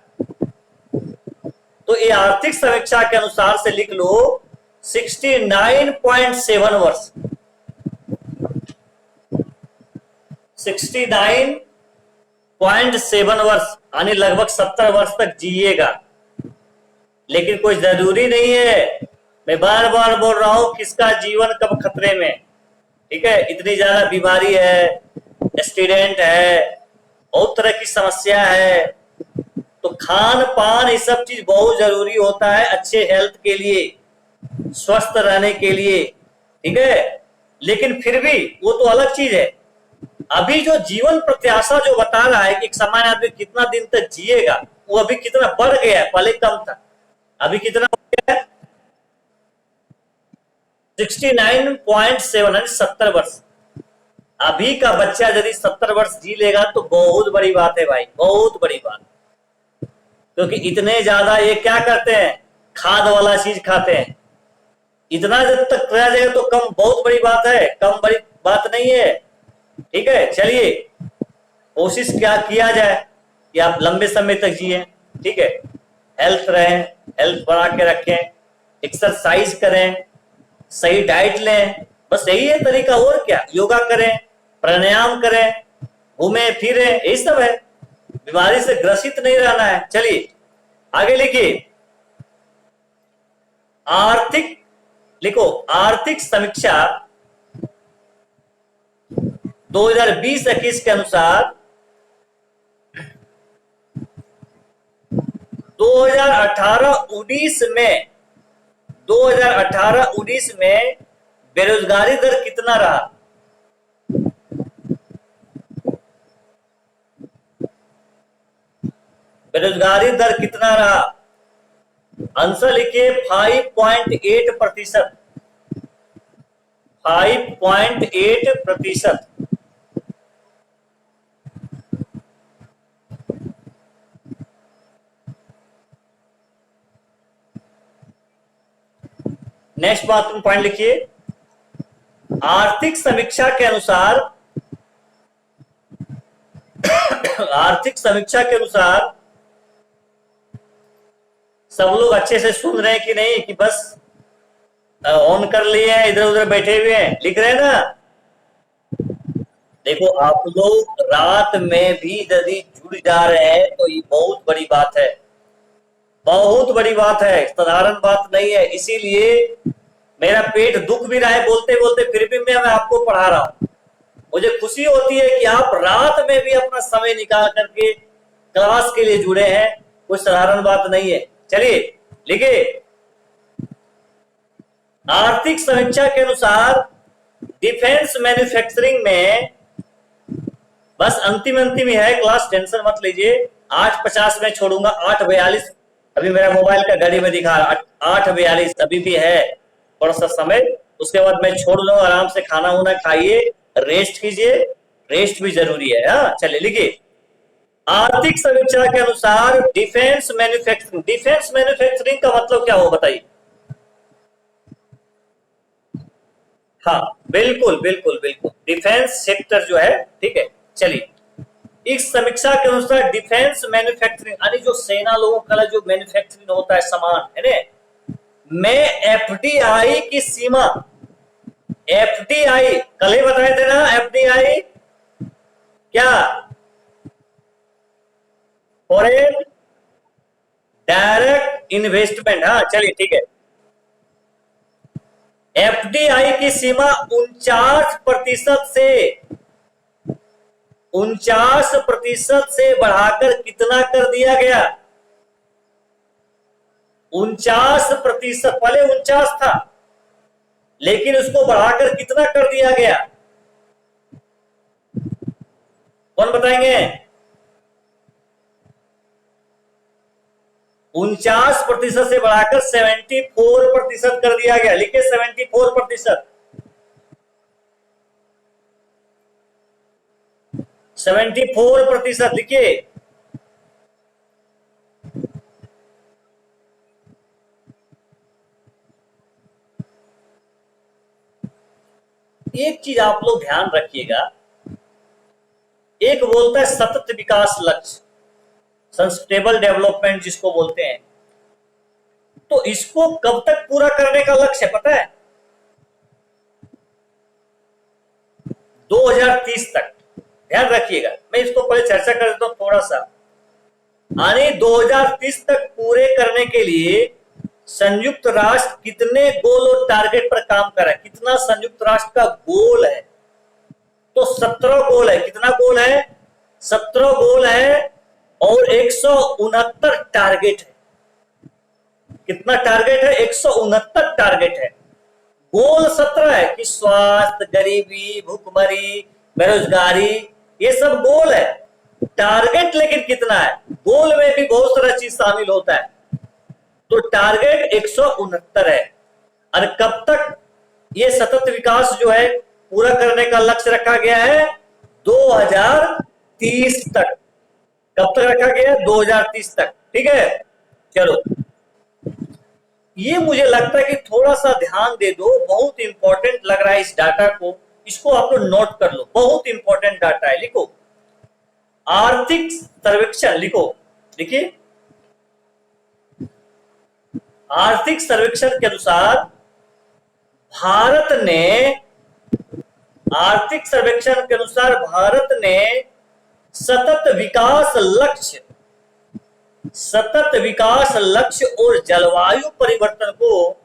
S1: तो ये आर्थिक समीक्षा के अनुसार से लिख लो 69.7 वर्ष, 69.7 वर्ष, यानी लगभग 70 वर्ष तक जिएगा। लेकिन कोई जरूरी नहीं है, मैं बार बार बोल रहा हूं किसका जीवन कब खतरे में। ठीक है, इतनी ज्यादा बीमारी है, एक्सीडेंट है, बहुत तरह की समस्या है, तो खान पान ये सब चीज बहुत जरूरी होता है अच्छे हेल्थ के लिए, स्वस्थ रहने के लिए। ठीक है, लेकिन फिर भी वो तो अलग चीज है, अभी जो जीवन प्रत्याशा जो बता रहा है कि एक सामान्य आदमी कितना दिन तक जिएगा, वो अभी कितना बढ़ गया है, पहले कम था, अभी कितना हो गया है 69.7 70 वर्ष। अभी का बच्चा यदि 70 वर्ष जी लेगा तो बहुत बड़ी बात है भाई, बहुत बड़ी बात। क्योंकि इतने ज्यादा ये क्या करते हैं, खाद वाला चीज खाते हैं। इतना जब तक रह जाएगा तो कम बहुत बड़ी बात है, कम बड़ी बात नहीं है। ठीक है, चलिए कोशिश क्या किया जाए कि आप लंबे समय तक जिए। ठीक है, हेल्थ रहें, हेल्थ बना के रखें, एक्सरसाइज करें, सही डाइट लें, बस यही है तरीका। और क्या, योगा करें, प्राणायाम करें, घूमें फिरें, यही सब है। बीमारी से ग्रसित नहीं रहना है। चलिए आगे लिखिए, आर्थिक लिखो, आर्थिक समीक्षा 2020-21 के अनुसार 2018-19 में 2018-19 में बेरोजगारी दर कितना रहा? बेरोजगारी दर कितना रहा? आंसर लिखिए 5.8%। 5.8%। नेक्स्ट बात तुम पॉइंट लिखिए, आर्थिक समीक्षा के अनुसार आर्थिक समीक्षा के अनुसार सब लोग अच्छे से सुन रहे हैं कि नहीं, कि बस ऑन कर लिए हैं, इधर उधर बैठे हुए हैं, लिख रहे हैं ना? देखो आप लोग रात में भी यदि जुड़ जा रहे हैं तो ये बहुत बड़ी बात है, बहुत बड़ी बात है, साधारण बात नहीं है। इसीलिए मेरा पेट दुख भी रहा है बोलते बोलते, फिर भी मैं आपको पढ़ा रहा हूं। मुझे खुशी होती है कि आप रात में भी अपना समय निकाल करके क्लास के लिए जुड़े हैं, कोई साधारण बात नहीं है। चलिए लिखिए, आर्थिक समीक्षा के अनुसार डिफेंस मैन्युफैक्चरिंग में, बस अंतिम अंतिम ही है क्लास, टेंशन मत लीजिए। 8:50 में छोड़ूंगा, 8:42 अभी मेरा मोबाइल का घड़ी में दिखा रहा, 8:42 अभी भी है थोड़ा सा समय, उसके बाद मैं छोड़ दूंगा। आराम से खाना वाना खाइए, रेस्ट कीजिए, रेस्ट भी जरूरी है। हाँ चलिए लिखिए, आर्थिक समीक्षा के अनुसार डिफेंस मैन्युफैक्चरिंग, डिफेंस मैन्युफैक्चरिंग का मतलब क्या हो बताइए? हाँ बिल्कुल बिल्कुल बिल्कुल, डिफेंस सेक्टर जो है। ठीक है, चलिए, इस समीक्षा के अनुसार डिफेंस मैन्युफैक्चरिंग यानी जो सेना लोगों का जो मैन्युफैक्चरिंग होता है सामान है ना, में एफडीआई की सीमा, एफडीआई कल ही बताए थे ना, एफडीआई क्या, फॉरेन डायरेक्ट इन्वेस्टमेंट। हाँ चलिए ठीक है, एफडीआई की सीमा 49% से बढ़ाकर कितना कर दिया गया? 49%, पहले 49 था, लेकिन उसको बढ़ाकर कितना कर दिया गया? कौन बताएंगे? 49% से बढ़ाकर 74% कर दिया गया। लिखिए 74%, 74% लिखिए। एक चीज आप लोग ध्यान रखिएगा, एक बोलता है सतत विकास लक्ष्य, सस्टेनेबल डेवलपमेंट जिसको बोलते हैं, तो इसको कब तक पूरा करने का लक्ष्य है पता है? 2030 तक। ध्यान रखिएगा, मैं इसको पहले चर्चा कर देता हूं थोड़ा सा। यानी 2030 तक पूरे करने के लिए संयुक्त राष्ट्र कितने गोल और टारगेट पर काम कर रहा है, कितना संयुक्त राष्ट्र का गोल है? तो 17 गोल है। कितना गोल है? 17 गोल है और 169 टारगेट है। कितना टारगेट है? 169 टारगेट है। गोल 17 है कि स्वास्थ्य, गरीबी, भूखमरी, बेरोजगारी, ये सब गोल है। टारगेट लेकिन कितना है? गोल में भी बहुत सारा चीज शामिल होता है। तो टारगेट 169 है। और कब तक ये सतत विकास जो है पूरा करने का लक्ष्य रखा गया है? 2030 तक। कब तक रखा गया है? 2030 तक। ठीक है, चलो ये मुझे लगता है कि थोड़ा सा ध्यान दे दो, बहुत इंपॉर्टेंट लग रहा है इस डाटा को, इसको आप लोग नोट कर लो, बहुत इंपॉर्टेंट डाटा है। लिखो आर्थिक सर्वेक्षण, लिखो, देखिए आर्थिक सर्वेक्षण के अनुसार भारत ने, आर्थिक सर्वेक्षण के अनुसार भारत ने सतत विकास लक्ष्य और जलवायु परिवर्तन को,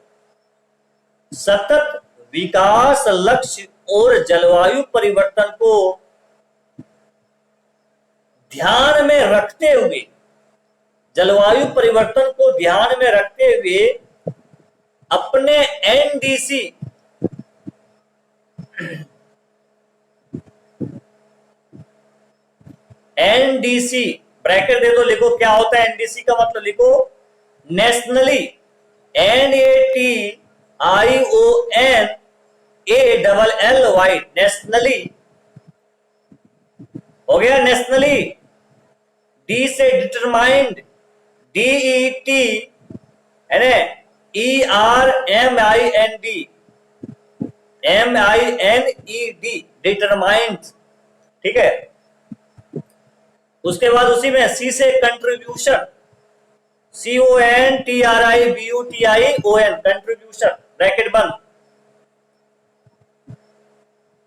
S1: सतत विकास लक्ष्य और जलवायु परिवर्तन को ध्यान में रखते हुए, जलवायु परिवर्तन को ध्यान में रखते हुए अपने एनडीसी ब्रैकेट दे दो, लिखो क्या होता है एनडीसी का मतलब, लिखो नेशनली, NATIONALLY, नेशनली हो गया, नेशनली, डी से डिटरमाइंड, DET है ना, ERMIND, डिटरमाइंड। ठीक है, उसके बाद उसी में सी से कंट्रीब्यूशन, CONTRIBUTION, कंट्रीब्यूशन, ब्रैकेट बंद।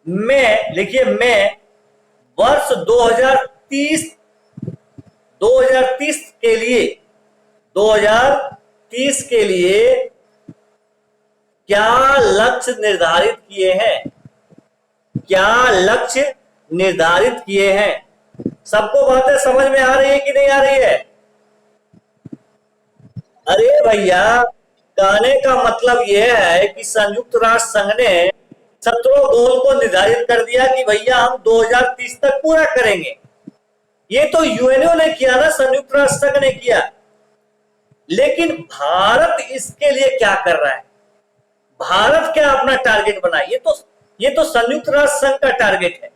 S1: में लिखिए, में वर्ष 2030 के लिए, 2030 के लिए क्या लक्ष्य निर्धारित किए हैं? क्या लक्ष्य निर्धारित किए हैं? सबको बातें समझ में आ रही है कि नहीं आ रही है? अरे भैया, कहने का मतलब यह है कि संयुक्त राष्ट्र संघ ने 17 गोल को निर्धारित कर दिया कि भैया हम 2030 तक पूरा करेंगे। ये तो यूएनओ ने किया ना, संयुक्त राष्ट्र संघ ने किया। लेकिन भारत इसके लिए क्या कर रहा है? भारत क्या अपना टारगेट बनाए? ये तो संयुक्त राष्ट्र संघ का टारगेट है,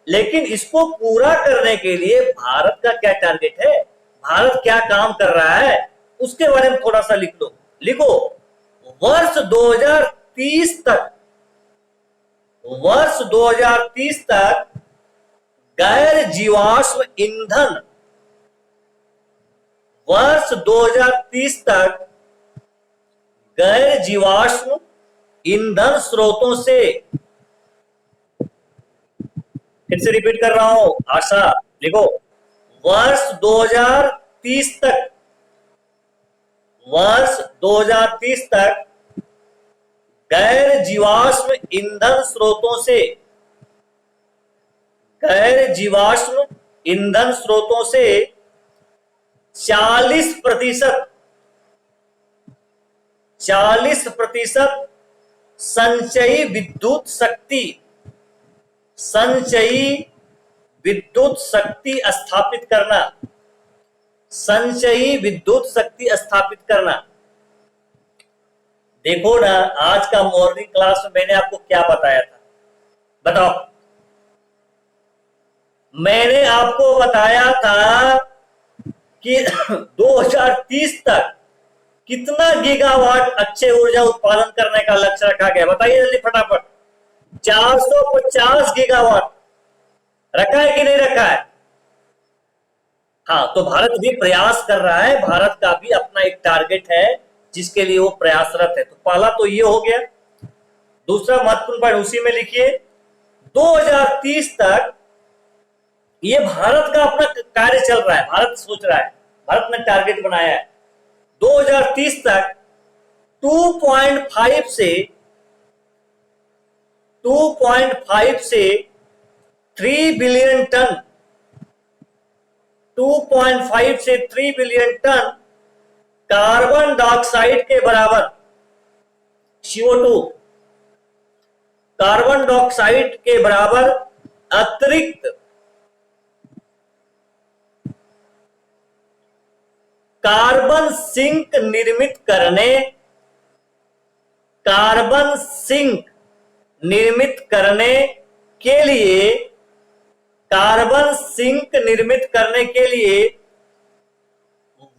S1: लेकिन इसको पूरा करने के लिए भारत का क्या टारगेट है, भारत क्या काम कर रहा है, उसके बारे में थोड़ा सा लिख लो। लिखो वर्ष 2030 तक, वर्ष 2030 तक गैर जीवाश्म ईंधन, वर्ष 2030 तक गैर जीवाश्म ईंधन स्रोतों से, फिर से रिपीट कर रहा हूं आशा, लिखो वर्ष 2030 तक, वर्ष 2030 तक गैर जीवाश्म ईंधन स्रोतों से, गैर जीवाश्म ईंधन स्रोतों से 40% संचयी विद्युत शक्ति, संचयी विद्युत शक्ति स्थापित करना, संचयी विद्युत शक्ति स्थापित करना। देखो ना, आज का मॉर्निंग क्लास में मैंने आपको क्या बताया था, बताओ। मैंने आपको बताया था कि 2030 तक कितना गीगावाट अच्छे ऊर्जा उत्पादन करने का लक्ष्य रखा गया, बताइए जल्दी फटाफट। 450 गीगावाट रखा है कि नहीं रखा है? हाँ, तो भारत भी प्रयास कर रहा है, भारत का भी अपना एक टारगेट है जिसके लिए वो प्रयासरत है। तो पहला तो ये हो गया। दूसरा महत्वपूर्ण पॉइंट उसी में लिखिए, 2030 तक ये भारत का अपना कार्य चल रहा है, भारत सोच रहा है, भारत ने टारगेट बनाया है 2030 तक 2.5 से 3 बिलियन टन, 2.5 से 3 बिलियन टन कार्बन डाइऑक्साइड के बराबर, CO2 कार्बन डाइऑक्साइड के बराबर अतिरिक्त कार्बन सिंक निर्मित करने, कार्बन सिंक निर्मित करने के लिए, कार्बन सिंक निर्मित करने के लिए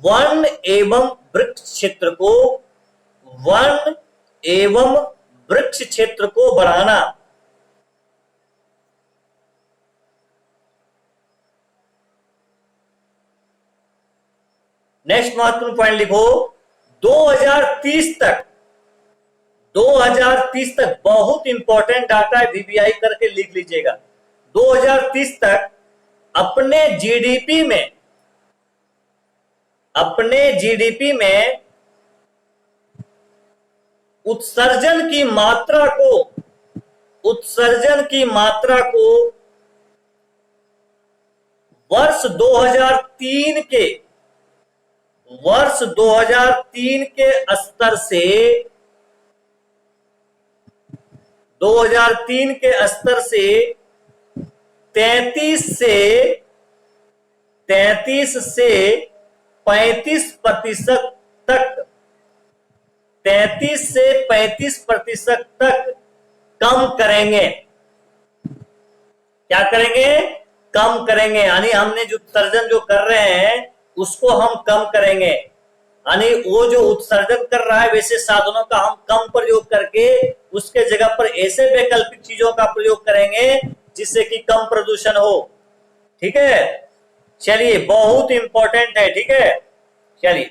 S1: वन एवं वृक्ष क्षेत्र को, वन एवं वृक्ष क्षेत्र को बढ़ाना। नेक्स्ट महत्वपूर्ण पॉइंट लिखो, 2030 तक, 2030 तक बहुत इंपॉर्टेंट डाटा है, वीवीआई करके लिख लीजिएगा। 2030 तक अपने जीडीपी में, अपने जीडीपी में उत्सर्जन की मात्रा को, उत्सर्जन की मात्रा को वर्ष 2003 के, वर्ष 2003 के स्तर से, 2003 के स्तर से 33 से 35% तक, 33 से 35% तक कम करेंगे। क्या करेंगे? कम करेंगे। यानी हमने जो उत्सर्जन जो कर रहे हैं उसको हम कम करेंगे। यानी वो जो उत्सर्जन कर रहा है वैसे साधनों का हम कम प्रयोग करके उसके जगह पर ऐसे वैकल्पिक चीजों का प्रयोग करेंगे जिससे कि कम प्रदूषण हो। ठीक है, चलिए, बहुत इंपॉर्टेंट है। ठीक है, चलिए,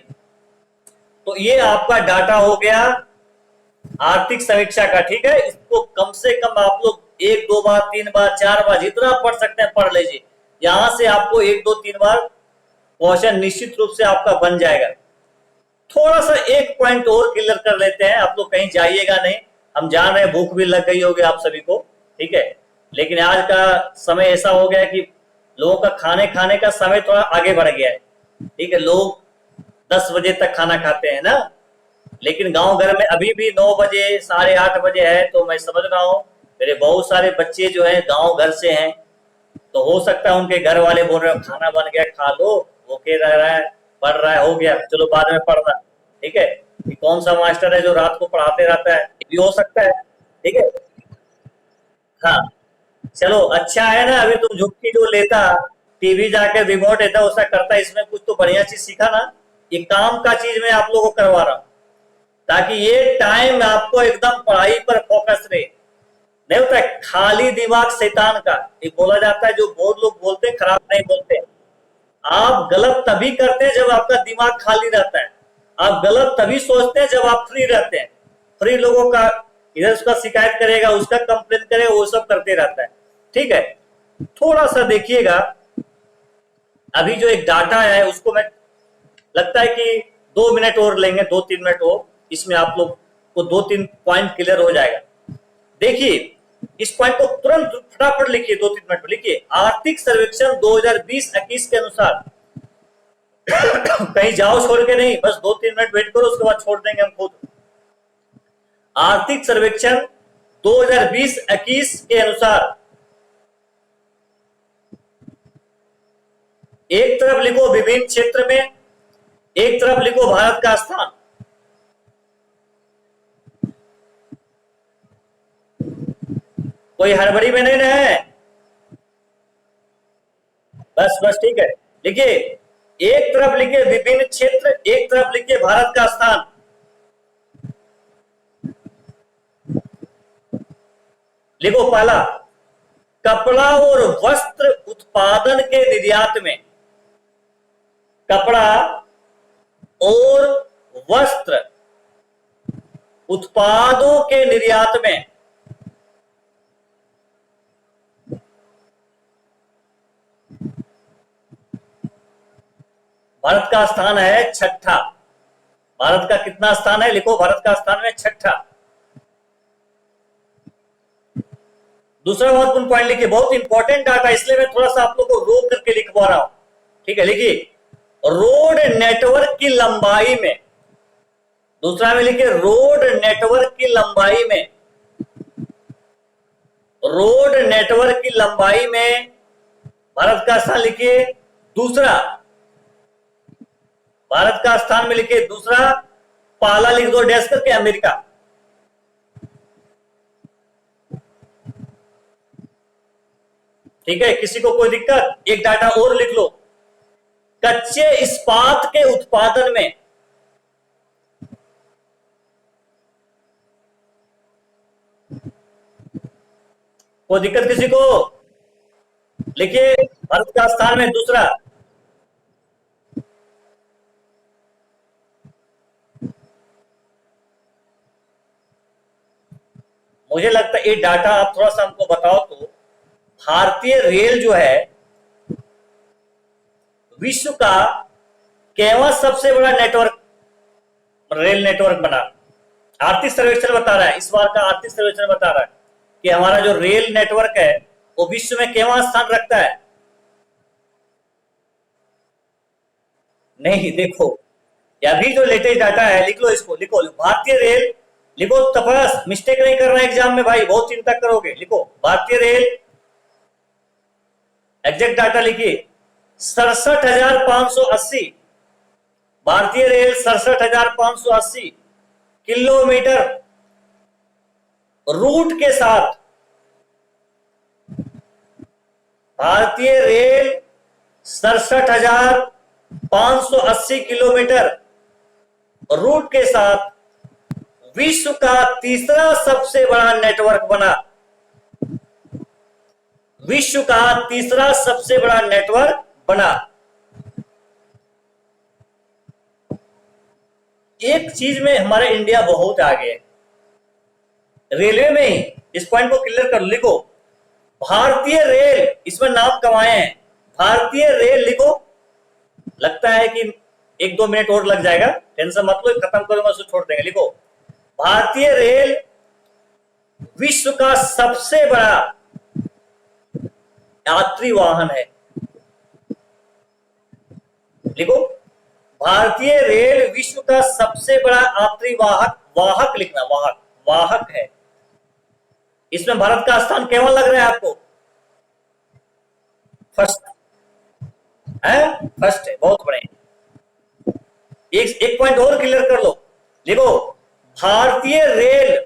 S1: तो ये आपका डाटा हो गया आर्थिक समीक्षा का। ठीक है, इसको कम से कम आप लोग 1, 2 बार, 3 बार, 4 बार, जितना पढ़ सकते हैं पढ़ लीजिए। यहां से आपको 1, 2, 3 बार क्वेश्चन निश्चित रूप से आपका बन जाएगा। थोड़ा सा एक पॉइंट और क्लियर कर लेते हैं, आप लोग कहीं जाइएगा नहीं। हम जान रहे हैं भूख भी लग गई होगी आप सभी को, ठीक है, लेकिन आज का समय ऐसा हो गया कि लोगों का खाने का समय थोड़ा आगे बढ़ गया है। ठीक है, लोग 10 बजे तक खाना खाते हैं ना, लेकिन गांव घर में अभी भी 9 बजे, 8:30 बजे है। तो मैं समझ रहा हूँ मेरे बहुत सारे बच्चे जो हैं गांव घर से हैं, तो हो सकता है उनके घर वाले बोल रहे हो खाना बन गया खा लो, भूखे रह रहा है, पढ़ रहा है, हो गया, चलो बाद में पढ़ना। ठीक है, कि कौन सा मास्टर है जो रात को पढ़ाते रहता है, ये भी हो सकता है। ठीक है, हाँ, चलो अच्छा है ना। अभी तुम झुक्की जो लेता, टीवी जाके रिमोट ऐसा वैसा करता, इसमें कुछ तो बढ़िया चीज सीखा ना। ये काम का चीज मैं आप लोगों को करवा रहा हूँ ताकि ये टाइम आपको एकदम पढ़ाई पर फोकस रहे। नहीं होता है खाली दिमाग शैतान का, ये बोला जाता है। जो बहुत लोग बोलते हैं खराब नहीं बोलते। आप गलत तभी करते हैं जब आपका दिमाग खाली रहता है। आप गलत तभी सोचते हैं जब आप फ्री रहते हैं। फ्री लोगों का इधर उसका शिकायत करेगा, उसका कंप्लेन करेगा, वो सब करते रहता है। ठीक है, थोड़ा सा देखिएगा। अभी जो एक डाटा है उसको मैं लगता है कि 2 मिनट और लेंगे, 2-3 मिनट और, इसमें आप लोग को 2-3 पॉइंट क्लियर हो जाएगा। देखिए, इस पॉइंट को तुरंत फटाफट लिखिए, 2-3 मिनट में लिखिए। आर्थिक सर्वेक्षण 2020-21 के अनुसार कहीं जाओ छोड़ के नहीं, बस 2-3 मिनट वेट करो, उसके बाद छोड़ देंगे हम खुद। आर्थिक सर्वेक्षण 2020-21 के अनुसार एक तरफ लिखो विभिन्न क्षेत्र में, एक तरफ लिखो भारत का स्थान। कोई हड़बड़ी में नहीं ना है? बस बस ठीक है, लिखिए। एक तरफ लिखिए विभिन्न क्षेत्र, एक तरफ लिखिए भारत का स्थान। लिखो पहला, कपड़ा और वस्त्र उत्पादन के निर्यात में, कपड़ा और वस्त्र उत्पादों के निर्यात में भारत का स्थान है 6ठा। भारत का कितना स्थान है? लिखो, भारत का स्थान है 6ठा। दूसरा महत्वपूर्ण पॉइंट लिखिए, बहुत इंपॉर्टेंट डाटा, इसलिए मैं थोड़ा सा आप लोग को रोक करके लिखवा रहा हूं। ठीक है, लिखिए रोड नेटवर्क की लंबाई में, दूसरा में लिखिए रोड नेटवर्क की लंबाई में रोड नेटवर्क की लंबाई में भारत का स्थान लिखिए दूसरा, भारत का स्थान में लिखिए दूसरा, पहला लिख दो डैश करके अमेरिका। ठीक है, किसी को कोई दिक्कत? एक डाटा और लिख लो, कच्चे इस्पात के उत्पादन में कोई दिक्कत किसी को? लिखिए भारत का स्थान में दूसरा। मुझे लगता है ये डाटा आप थोड़ा सा हमको बताओ तो, भारतीय रेल जो है विश्व का केवल सबसे बड़ा नेटवर्क, रेल नेटवर्क बना। आर्थिक सर्वेक्षण बता रहा है, इस बार का आर्थिक सर्वेक्षण बता रहा है कि हमारा जो रेल नेटवर्क है वो विश्व में केवल स्थान रखता है। नहीं, देखो अभी जो लेटेस्ट डाटा है, लिख लो इसको, लिखो भारतीय रेल, लिखो तपस, मिस्टेक नहीं करना एग्जाम में भाई, बहुत चिंता करोगे। लिखो भारतीय रेल, एग्जैक्ट डाटा लिखिए 67,580, भारतीय रेल 67,580 किलोमीटर रूट के साथ, भारतीय रेल 67,580 किलोमीटर रूट के साथ विश्व का तीसरा सबसे बड़ा नेटवर्क बना, विश्व का तीसरा सबसे बड़ा नेटवर्क बना। एक चीज में हमारे इंडिया बहुत आगे है, रेलवे में ही, इस पॉइंट को क्लियर कर लिखो, भारतीय रेल, इसमें नाम कमाए हैं, भारतीय रेल लिखो। लगता है कि 1-2 मिनट और लग जाएगा, टेंशन मत लो, खत्म करूंगा उसको छोड़ देंगे। लिखो भारतीय रेल विश्व का सबसे बड़ा यात्री वाहन है। लिखो भारतीय रेल विश्व का सबसे बड़ा यात्री वाहक, वाहक लिखना, वाहक, वाहक है। इसमें भारत का स्थान केवल लग रहा है आपको फर्स्ट है, फर्स्ट है, बहुत बड़े। एक पॉइंट और क्लियर कर लो, देखो भारतीय रेल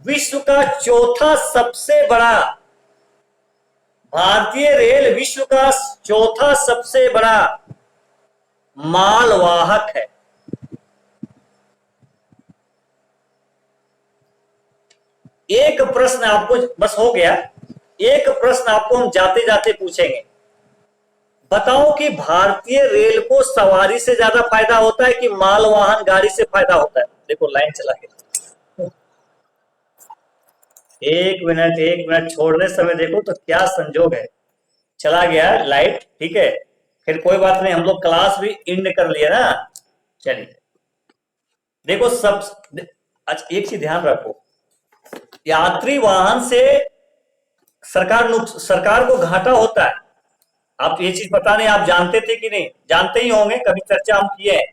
S1: विश्व का चौथा सबसे बड़ा, भारतीय रेल विश्व का चौथा सबसे बड़ा मालवाहक है। एक प्रश्न आपको बस हो गया, एक प्रश्न आपको हम जाते जाते पूछेंगे, बताओ कि भारतीय रेल को सवारी से ज्यादा फायदा होता है कि मालवाहन गाड़ी से फायदा होता है? देखो लाइन चला गया, एक मिनट छोड़ने समय देखो तो क्या संजोग है, चला गया लाइट। ठीक है, फिर कोई बात नहीं, हम लोग क्लास भी एंड कर लिया ना। चलिए देखो सब, अच्छा एक चीज ध्यान रखो, यात्री वाहन से सरकार को घाटा होता है। आप ये चीज पता नहीं आप जानते थे कि नहीं, जानते ही होंगे, कभी चर्चा हम किए हैं।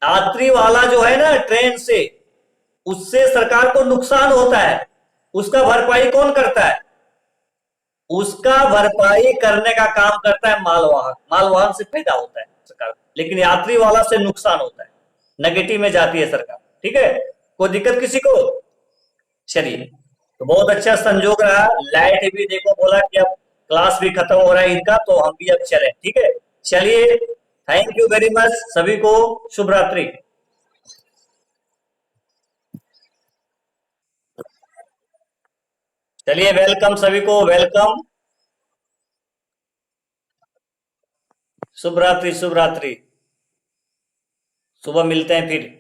S1: यात्री वाला जो है ना ट्रेन से, उससे सरकार को नुकसान होता है, उसका भरपाई कौन करता है? उसका भरपाई करने का काम करता है मालवाहन, मालवाहन से फायदा होता है सरकार, लेकिन यात्री वाला से नुकसान होता है, नेगेटिव में जाती है सरकार। ठीक है, कोई दिक्कत किसी को? चलिए, तो बहुत अच्छा संजोग रहा, लाइट भी देखो बोला कि अब क्लास भी खत्म हो रहा है इनका, तो हम भी अब चले। ठीक है, चलिए, थैंक यू वेरी मच, सभी को शुभ रात्रि। चलिए वेलकम सभी को, वेलकम, शुभ रात्रि, शुभ रात्रि, सुबह मिलते हैं फिर।